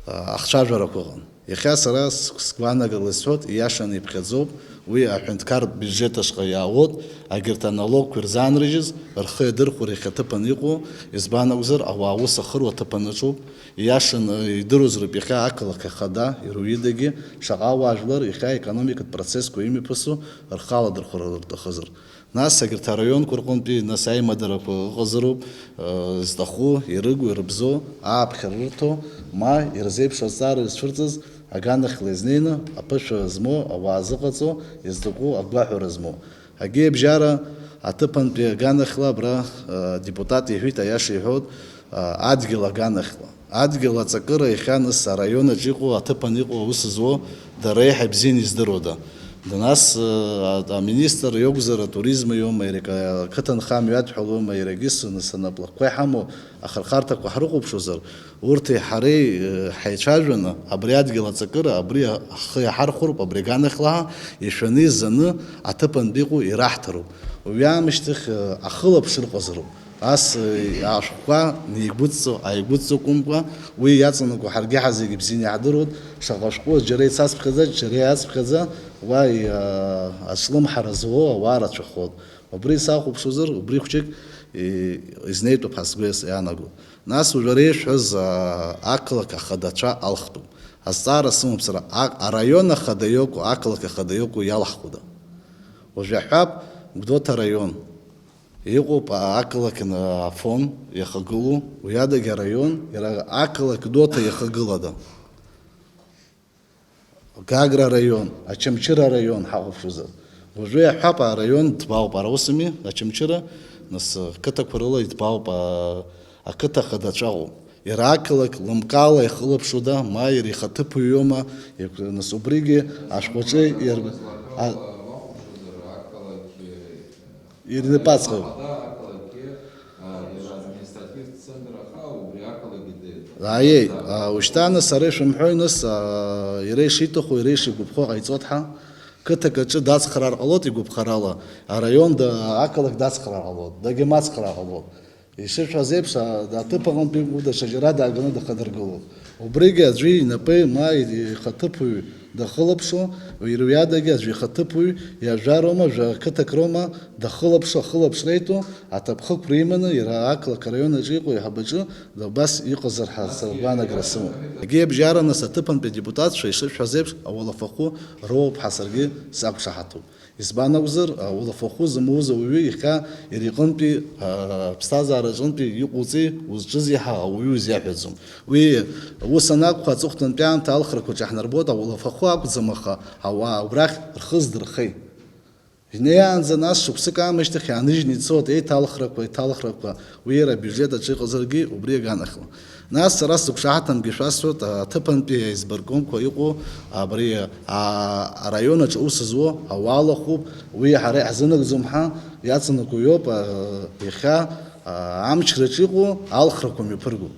ахчажаракогон яхасара сквана галесот яшан ибхазоб وي أحنتكار بجت أشقياوت أجرت налог كرزان رجز رخي درخو ريختبن يقو إزبان أوزر أو عوس خر وتبن شوب ياشن يدرز ربيخا أكل كخدا يرويدجي شقاو عجلر يخا إقتصادي процесс كويمي بسو رخالة درخو رخزر ناس أجرت ريون كرقون بي ناس أي مدرك غزرو زدخو يرجو يربزو خررتو ما يرزيب شصار الشرطز أجانخ لزنينا أبش رزمو أو عزقته يزدقو أقبح رزمو أجيب جارة أتبان بيجانخ لابرا ديبوتات يهويت أياش يهود أدقل أجانخ أدقل أتذكر يخانس ريون جيقو أتبان يقو وسزو دريح بزين يزدرودا دناس министр يوغزر туризм يوم أمريكا كتن خام يدحلو ما يرجس نسنا بلقي حمو آخر خارتك وحرقوا بشوزر ورتي حري حيشاجنا أبرياد جل تذكر أبري خي حرخرب أبريجان خلا يشوني زنا أتبن بيقو يراحترو ويا مشتخ أخلب شرق وزرو أس عشقا نيجبتسو أيجبتسو كومبا وياتسنكو حرجي حزي بزين يعدرود شغشقو جري ساس بخزا جري اس بخزا واي أسلم حرزوه وارد شخود وبري ساقو بشوزر وبري خشك إزنيتو بحسبيس يانغو ناس وجريش حز أكلك خداتشا ألخدو أستار اسمه بسرعة رayona خدايوكو أكلك خدايوكو يالخودا وجحاب قدوتا رayон يقوب أكلك فون يخجلو ويادق رayон أكلك دوتا يخجلا ده كاغرا رayон أشمشرا رayон حاف شوزر وجوي حابا رayон تباو باروسمي أشمشرا ناس كتك فرلا يتباو با أكتر خداتشاو يراكلك لمكالا يخلب شودا ما يريختبو يوما ناس أبريجي أشقوشي يريد باسخو أيه وشتانا سريش محينس يريش يتخو يريش يقبخو غيتوتها كتك داس قرار غلط يقب قرالا رayон دا أكلك داس قرار غلط دا جماس قرار غلط يشوف زيبش دا تبغون بيقول دا شجرة دا جنود قدر قلو وبريجا جي نبي ما يخطبوا дахылаԥшо, ируиадаги аӡәихаҭыԥуаҩ иажәароума, жәакыҭакроума дахылаԥшо ахылаԥшреитәу аҭыԥхықәра иманы иара ақалақь араион аҿы иҟоу иҳабаҿы убас иҟазар ҳәа сыргәаанагара сымоуп. Егьи абжьараныс аҭыԥантәи адепутатцәа ишышәҳәаз еиԥш ауалафахәы роуп ҳәа саргьы сақәшаҳаҭуп. Избан акәзар, ауалафахәы зымоуз ауаҩы иахьа иара иҟынтәи аԥсҭазаараҿынтәи иҟоуҵеи узҿызи ҳәа ауаҩы узиаҳәаӡом. Уи ус анакәха аҵыхәтәантәи аамҭа алхрақәа ҿаҳнарбоит, ауалафахәы акәӡам, аха ауаа убрахь рхы здырхеит. Инеиаанӡа нас шықәсык аамышьҭахь иааныжьны ицоит еиҭалхрақәа, уи иара абиуџьет аҿы иҟазаргьы убри аганахьала. Нас сара сзықәшаҳаҭымгьы шәасҳәоит, аҭыԥантәи аизбаркомқәа иҟоу абри араион аҿы ус зуа ауалахәуп, уи ҳара иаҳзынагӡом ҳәа иаҵанакуа иоуп иахьа амчраҿы иҟоу алхрақәа мҩаԥырго.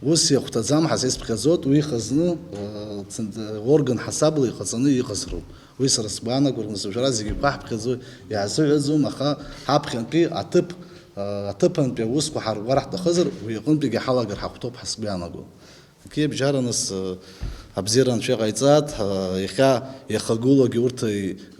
Ус иахәҭаӡам ҳәа сизԥхьаӡоит, уи ихазны орган ҳасабла иҟаҵаны иҟазароуп. Уи сара сгәаанагоит, сыжәра зегьы қәаҳԥхьаӡоит, иаҳзыҳәаӡом, аха ҳаԥхьантәи аҭыԥантәи аусқәа ҳарӷәӷәар ҳҭахызар, уи иҟынтәигьы ҳалагар ҳахәҭоуп ҳәа сгәаанагоит. Егьи абжьараныс абзиара анцәа иҟаиҵааит, иахьа иахагылоугьы урҭ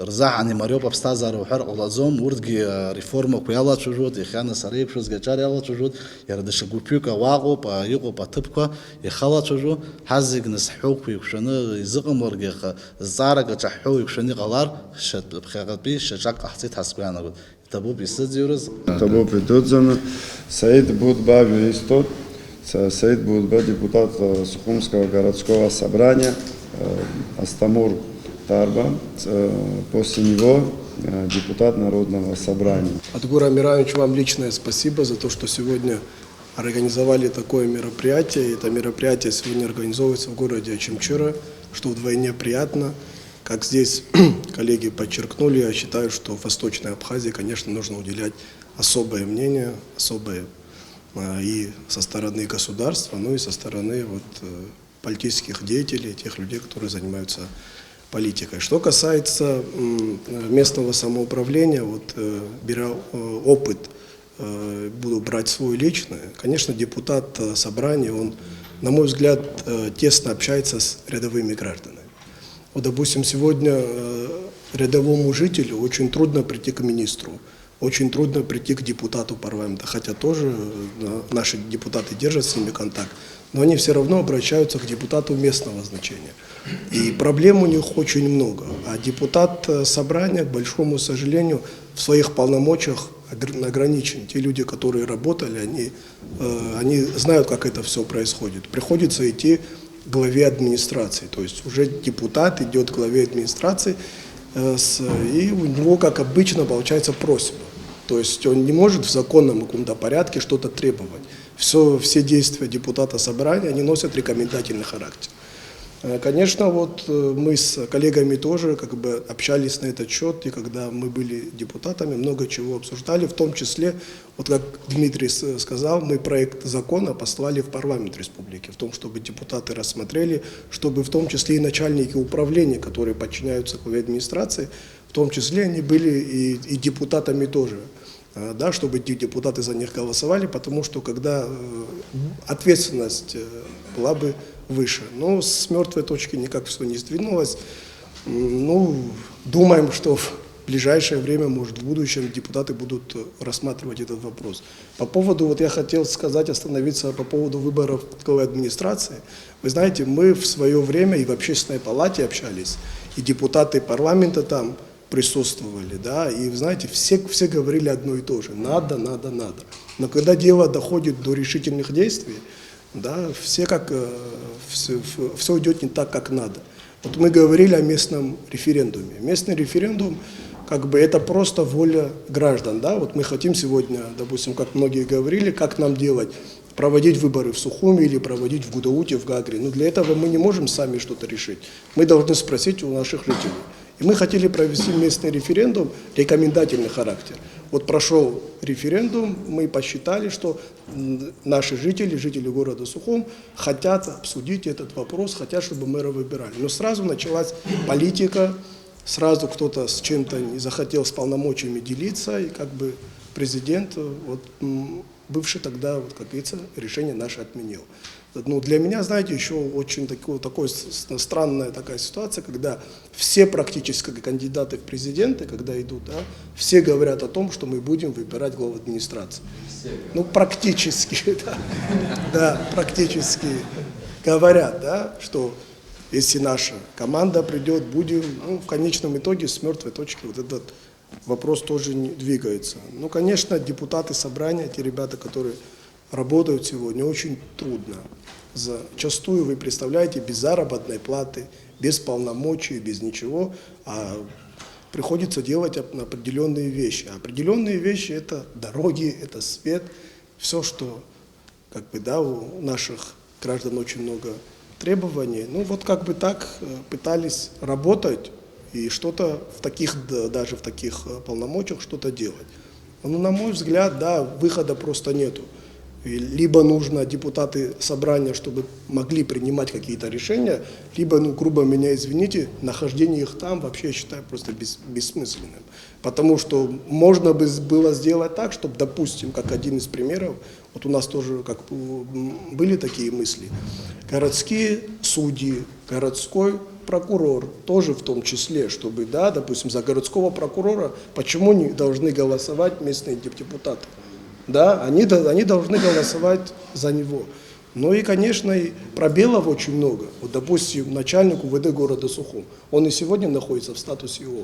рзаҳан имариоуп аԥсҭазаара уҳәар ҟалаӡом, урҭгьы реформақәа иалацәажәоит, иахьа нас ара еиԥшызгьы аҿар иалацәажәоит, иара даҽа гәыԥҩык ауааҟоуп, иҟоуп аҭыԥқәа иахалацәажәо, ҳазегь нас ҳҳәоуқәа еиқәшәаны изыҟамларгьы, аха зҵаарак аҿы ҳҳәоу еиқәшәаны иҟалар, ԥхьаҟатәи шьаҿак ҟаҳҵеит ҳәа сгәаанагоит. Иҭабуп исыӡырҩыз. Иҭабуп идуӡӡаны, Саид Будба юристот, Саид Будба депутат Сухумского городского собрания, Астамур Тарба, после него депутат Народного собрания. Адгур Амирович, вам личное спасибо за то, что сегодня организовали такое мероприятие. Это мероприятие сегодня организовывается в городе Очимчира, что вдвойне приятно. Как здесь коллеги подчеркнули, я считаю, что в Восточной Абхазии, конечно, нужно уделять особое мнение, особое и со стороны государства, ну и со стороны политических деятелей, тех людей, которые занимаются политикой. Что касается местного самоуправления, беря опыт, буду брать свой личный, конечно, депутат собрания, он, на мой взгляд, тесно общается с рядовыми гражданами. Допустим, сегодня рядовому жителю очень трудно прийти к министру, очень трудно прийти к депутату парламента, хотя тоже наши депутаты держат с ними контакт, но они все равно обращаются к депутату местного значения. И проблем у них очень много. А депутат собрания, к большому сожалению, в своих полномочиях ограничен. Те люди, которые работали, они знают, как это все происходит. Приходится идти к главе администрации. То есть уже депутат идет к главе администрации, и у него, как обычно, получается просьба. То есть он не может в законном каком-то порядке что-то требовать. Все действия депутата собрания, они носят рекомендательный характер. Конечно, мы с коллегами тоже общались на этот счет, и когда мы были депутатами, много чего обсуждали, в том числе, как Дмитрий сказал, мы проект закона послали в парламент республики, в том, чтобы депутаты рассмотрели, чтобы в том числе и начальники управления, которые подчиняются главе администрации, в том числе они были и депутатами тоже, да, чтобы депутаты за них голосовали, потому что когда ответственность была бы выше. Но с мертвой точки никак все не сдвинулось. Думаем, что в ближайшее время, может, в будущем депутаты будут рассматривать этот вопрос. По поводу, я хотел сказать, остановиться по поводу выборов главы администрации. Вы знаете, мы в свое время и в общественной палате общались, и депутаты парламента там присутствовали, да, и, вы знаете, все говорили одно и то же: надо, надо, надо. Но когда дело доходит до решительных действий, да, все идет не так, как надо. Мы говорили о местном референдуме. Местный референдум, это просто воля граждан, да. Мы хотим сегодня, допустим, как многие говорили, как нам делать, проводить выборы в Сухуми или проводить в Гудауте, в Гагре. Но для этого мы не можем сами что-то решить. Мы должны спросить у наших жителей. И мы хотели провести местный референдум, рекомендательный характер. Прошел референдум, мы посчитали, что наши жители города Сухум хотят обсудить этот вопрос, хотят, чтобы мэра выбирали. Но сразу началась политика, сразу кто-то с чем-то не захотел с полномочиями делиться, и президент бывший тогда, вот, как говорится, решение наше отменил. Ну, для меня, знаете, еще очень такой странная такая ситуация, когда все практически кандидаты в президенты, когда идут, да, все говорят о том, что мы будем выбирать главу администрации. Ну, практически, да, практически говорят, да, что если наша команда придет, будем, ну, в конечном итоге с мертвой точки вот этот вопрос тоже не двигается. Ну, конечно, депутаты собрания, те ребята, которые работают сегодня, очень трудно. Зачастую, вы представляете, без заработной платы, без полномочий, без ничего, а приходится делать определенные вещи. А определенные вещи – это дороги, это свет, все, что, как бы, да, у наших граждан очень много требований. Ну, вот как бы так пытались работать и что-то в таких, даже в таких полномочиях что-то делать. Ну, на мой взгляд, да, выхода просто нету. Либо нужно депутаты собрания, чтобы могли принимать какие-то решения, либо, ну, грубо меня извините, нахождение их там вообще я считаю просто бессмысленным. Потому что можно было сделать так, чтобы, допустим, как один из примеров, вот у нас тоже как были такие мысли, городские судьи, городской прокурор тоже в том числе, чтобы, да, допустим, за городского прокурора почему не должны голосовать местные депутаты? Да, они должны голосовать за него. Ну и, конечно, и пробелов очень много. Вот, допустим, начальник УВД города Сухум, он и сегодня находится в статусе ИО.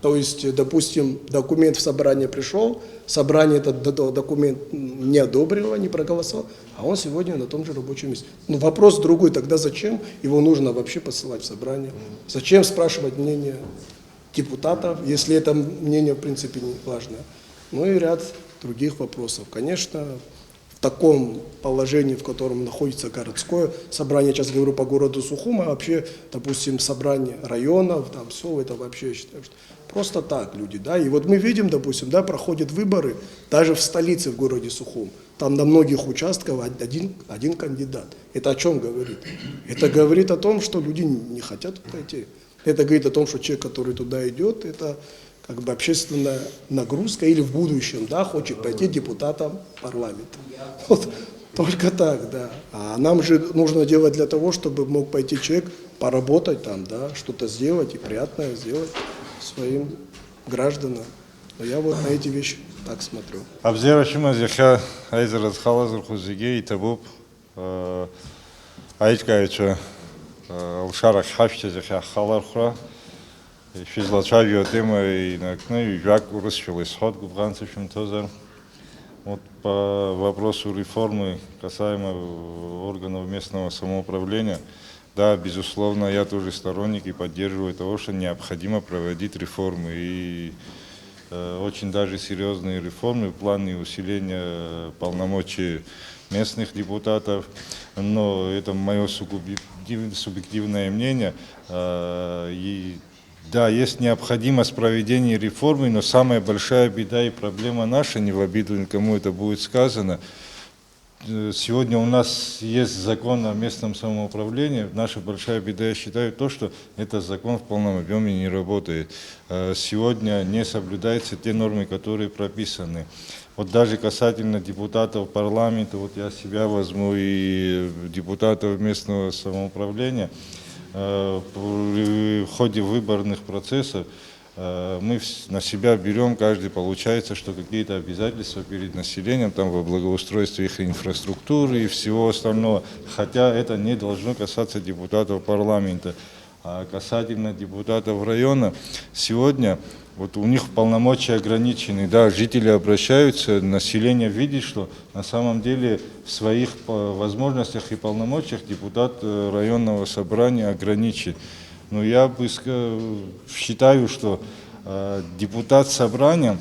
То есть, допустим, документ в собрание пришел, собрание этот документ не одобрило, не проголосовало, а он сегодня на том же рабочем месте. Ну, вопрос другой, тогда зачем его нужно вообще посылать в собрание? Зачем спрашивать мнение депутатов, если это мнение, в принципе, не важно? Ну и ряд других вопросов. Конечно, в таком положении, в котором находится городское собрание, сейчас говорю по городу Сухум, а вообще, допустим, собрание районов, там все это вообще, я считаю, что просто так люди, да, и вот мы видим, допустим, да, проходят выборы даже в столице, в городе Сухум, там на многих участках один кандидат. Это о чем говорит? Это говорит о том, что люди не хотят туда идти. Это говорит о том, что человек, который туда идет, это как бы общественная нагрузка или в будущем, да, хочет пойти депутатом парламента. Вот, только так, да. А нам же нужно делать для того, чтобы мог пойти человек поработать там, да, что-то сделать и приятное сделать своим гражданам. Но я вот на эти вещи так смотрю. Абзерашимаз яха айзарат халазар хузиге итабуб айткаича алшарак хаште яха халархра. Физлачавио тема и накны жак урысшил исход губганцевым тозар. Вот по вопросу реформы касаемо органов местного самоуправления, да, безусловно, я тоже сторонник и поддерживаю того, что необходимо проводить реформы и очень даже серьезные реформы в плане усиления полномочий местных депутатов, но это мое субъективное мнение. И да, есть необходимость проведения реформы, но самая большая беда и проблема наша, не в обиду никому это будет сказано. Сегодня у нас есть закон о местном самоуправлении. Наша большая беда, я считаю, то, что этот закон в полном объеме не работает. Сегодня не соблюдаются те нормы, которые прописаны. Вот даже касательно депутатов парламента, вот я себя возьму и депутатов местного самоуправления, в ходе выборных процессов мы на себя берем, каждый получается, что какие-то обязательства перед населением, там во благоустройстве их инфраструктуры и всего остального, хотя это не должно касаться депутатов парламента. А касательно депутатов района, сегодня вот у них полномочия ограничены, да, жители обращаются, население видит, что на самом деле в своих возможностях и полномочиях депутат районного собрания ограничен. Но я бы считаю, что депутат собрания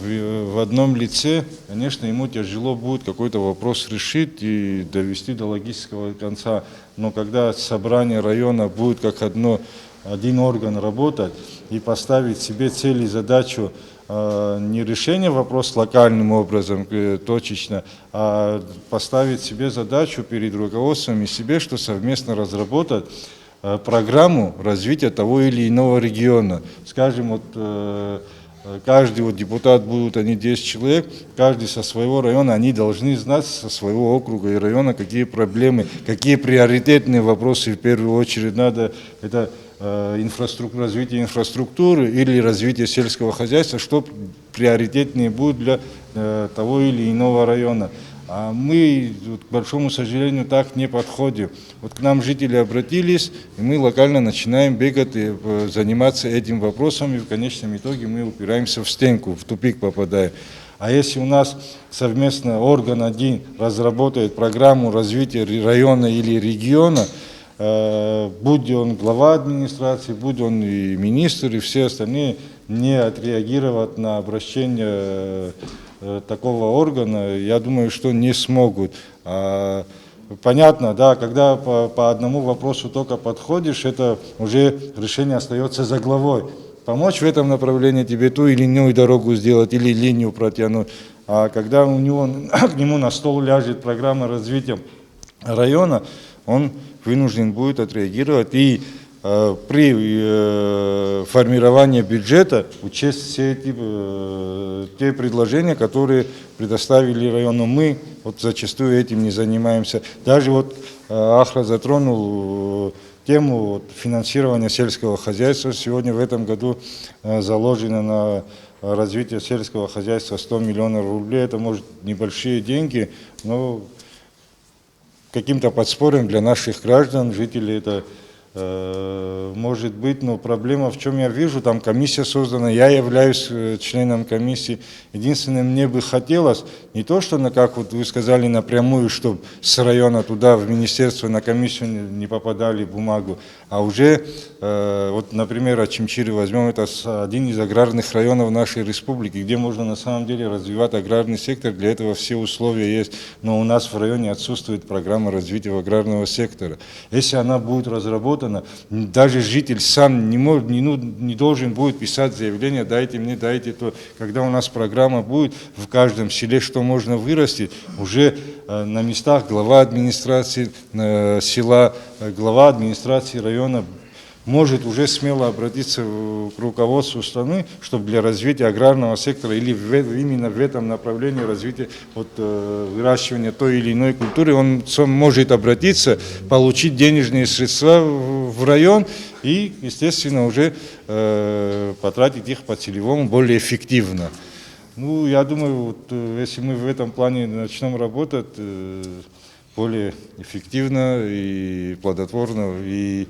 в одном лице, конечно, ему тяжело будет какой-то вопрос решить и довести до логического конца. Но когда собрание района будет как один орган работать и поставить себе цель и задачу не решение вопроса локальным образом, точечно, а поставить себе задачу перед руководством и себе, что совместно разработать программу развития того или иного региона. Скажем, вот каждый вот депутат будут, они 10 человек, каждый со своего района, они должны знать со своего округа и района, какие проблемы, какие приоритетные вопросы в первую очередь надо, это развитие инфраструктуры или развитие сельского хозяйства, что приоритетнее будет для того или иного района. А мы, вот, к большому сожалению, так не подходим. Вот к нам жители обратились, и мы локально начинаем бегать и заниматься этим вопросом, и в конечном итоге мы упираемся в стенку, в тупик попадаем. А если у нас совместно орган один разработает программу развития района или региона, будь он глава администрации, будь он и министр, и все остальные, не отреагировать на обращение такого органа, я думаю, что не смогут. Понятно, да, когда по одному вопросу только подходишь, это уже решение остается за главой. Помочь в этом направлении тебе ту или иную дорогу сделать или линию протянуть. А когда к нему на стол ляжет программа развития района, он вынужден будет отреагировать и при формировании бюджета учесть все те предложения, которые предоставили району. Мы вот зачастую этим не занимаемся. Даже вот Ахра затронул тему финансирования сельского хозяйства. Сегодня в этом году заложено на развитие сельского хозяйства 100 миллионов рублей. Это, может, небольшие деньги, но каким-то подспорьем для наших граждан, жителей это может быть, но проблема в чем я вижу, там комиссия создана, я являюсь членом комиссии. Единственное, мне бы хотелось, не то, что, как вот вы сказали, напрямую, чтобы с района туда, в министерство, на комиссию не попадали бумагу, а уже, вот, например, Очимчире возьмем, это один из аграрных районов нашей республики, где можно на самом деле развивать аграрный сектор, для этого все условия есть, но у нас в районе отсутствует программа развития аграрного сектора. Если она будет разработана, даже житель сам не должен будет писать заявление, дайте мне, дайте то. Когда у нас программа будет в каждом селе, что можно вырастить, уже на местах глава администрации села, глава администрации района может уже смело обратиться к руководству страны, чтобы для развития аграрного сектора или именно в этом направлении развития выращивания той или иной культуры, он сам может обратиться, получить денежные средства в район и, естественно, уже потратить их по целевому более эффективно. Ну, я думаю, вот, если мы в этом плане начнем работать более эффективно и плодотворно, и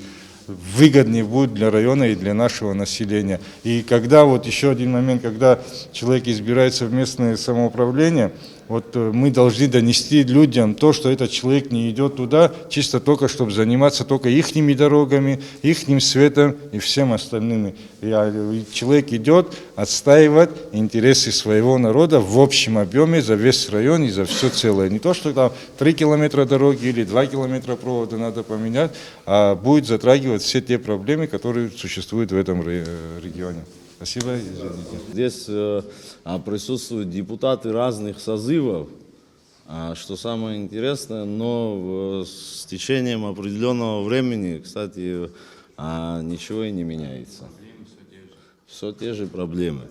выгоднее будет для района и для нашего населения. И когда, вот еще один момент, когда человек избирается в местное самоуправление, вот мы должны донести людям то, что этот человек не идет туда чисто только, чтобы заниматься только ихними дорогами, ихним светом и всем остальными. И человек идет отстаивать интересы своего народа в общем объеме за весь район и за все целое. Не то, что там 3 километра дороги или 2 километра провода надо поменять, а будет затрагивать все те проблемы, которые существуют в этом регионе. Спасибо. Здесь присутствуют депутаты разных созывов, что самое интересное, но с течением определенного времени, кстати, ничего и не меняется. Все те же проблемы.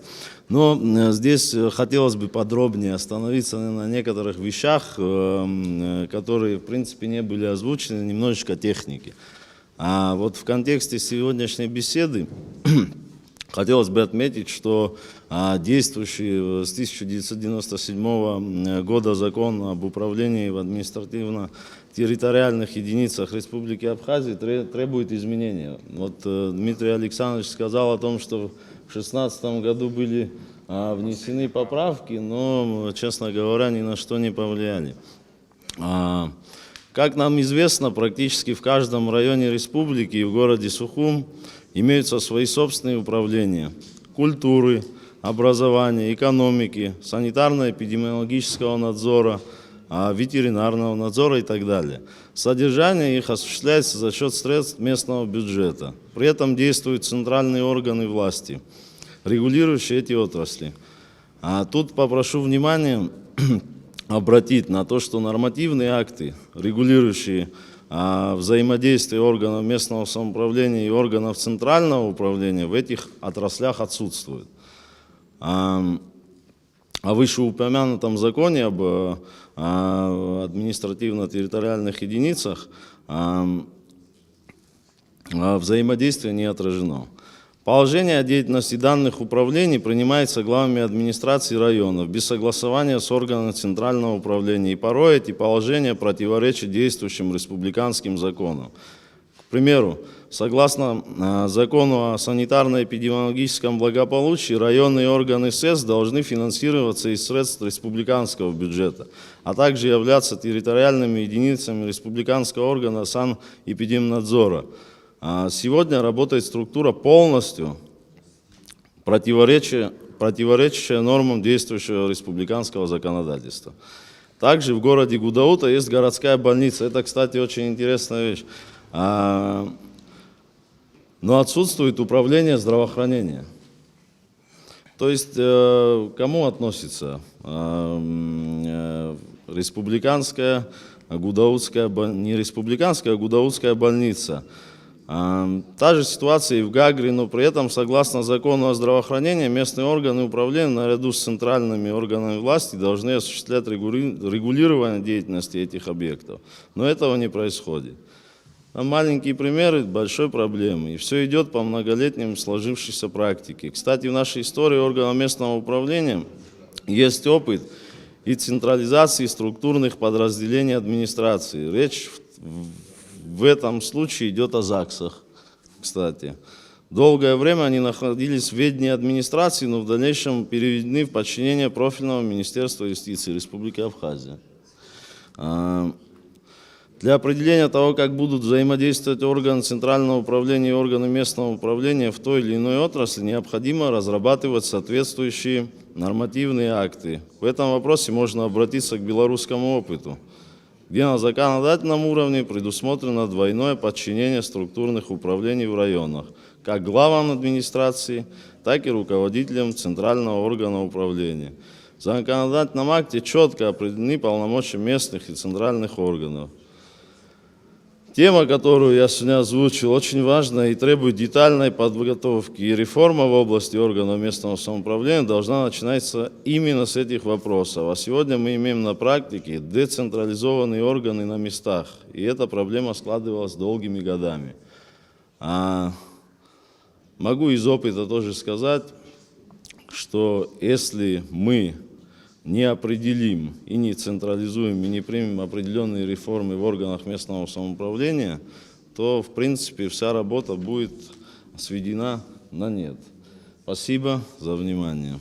Но здесь хотелось бы подробнее остановиться на некоторых вещах, которые, в принципе, не были озвучены, немножечко техники. А вот в контексте сегодняшней беседы хотелось бы отметить, что действующий с 1997 года закон об управлении в административно-территориальных единицах Республики Абхазия требует изменения. Вот Дмитрий Александрович сказал о том, что в 2016 году были внесены поправки, но, честно говоря, ни на что не повлияли. Как нам известно, практически в каждом районе республики и в городе Сухум имеются свои собственные управления культуры, образования, экономики, санитарно-эпидемиологического надзора, ветеринарного надзора и так далее. Содержание их осуществляется за счет средств местного бюджета. При этом действуют центральные органы власти, регулирующие эти отрасли. Тут попрошу внимания обратить на то, что нормативные акты, регулирующие взаимодействие органов местного самоуправления и органов центрального управления в этих отраслях отсутствуют. О вышеупомянутом законе об административно-территориальных единицах взаимодействие не отражено. Положение о деятельности данных управлений принимается главами администрации районов без согласования с органами центрального управления, и порой эти положения противоречат действующим республиканским законам. К примеру, согласно закону о санитарно-эпидемиологическом благополучии, районные органы СЭС должны финансироваться из средств республиканского бюджета, а также являться территориальными единицами республиканского органа санэпидемнадзора. Сегодня работает структура полностью противоречащая нормам действующего республиканского законодательства. Также в городе Гудаута есть городская больница. Это, кстати, очень интересная вещь. Но отсутствует управление здравоохранения. То есть, кому относится республиканская, гудаутская, не республиканская, а гудаутская больница? Та же ситуация и в Гагре, но при этом, согласно закону о здравоохранении, местные органы управления наряду с центральными органами власти должны осуществлять регулирование деятельности этих объектов. Но этого не происходит. Маленькие примеры большой проблемы. И все идет по многолетним сложившейся практике. Кстати, в нашей истории органов местного управления есть опыт и централизации структурных подразделений администрации. Речь в этом случае идет о ЗАГСах, кстати. Долгое время они находились в ведении администрации, но в дальнейшем переведены в подчинение профильного Министерства юстиции Республики Абхазия. Для определения того, как будут взаимодействовать органы центрального управления и органы местного управления в той или иной отрасли, необходимо разрабатывать соответствующие нормативные акты. В этом вопросе можно обратиться к белорусскому опыту, где на законодательном уровне предусмотрено двойное подчинение структурных управлений в районах, как главам администрации, так и руководителям центрального органа управления. В законодательном акте четко определены полномочия местных и центральных органов. Тема, которую я сегодня озвучил, очень важная и требует детальной подготовки. И реформа в области органов местного самоуправления должна начинаться именно с этих вопросов. А сегодня мы имеем на практике децентрализованные органы на местах. И эта проблема складывалась долгими годами. Могу из опыта тоже сказать, что если мы не определим и не централизуем, и не примем определенные реформы в органах местного самоуправления, то, в принципе, вся работа будет сведена на нет. Спасибо за внимание.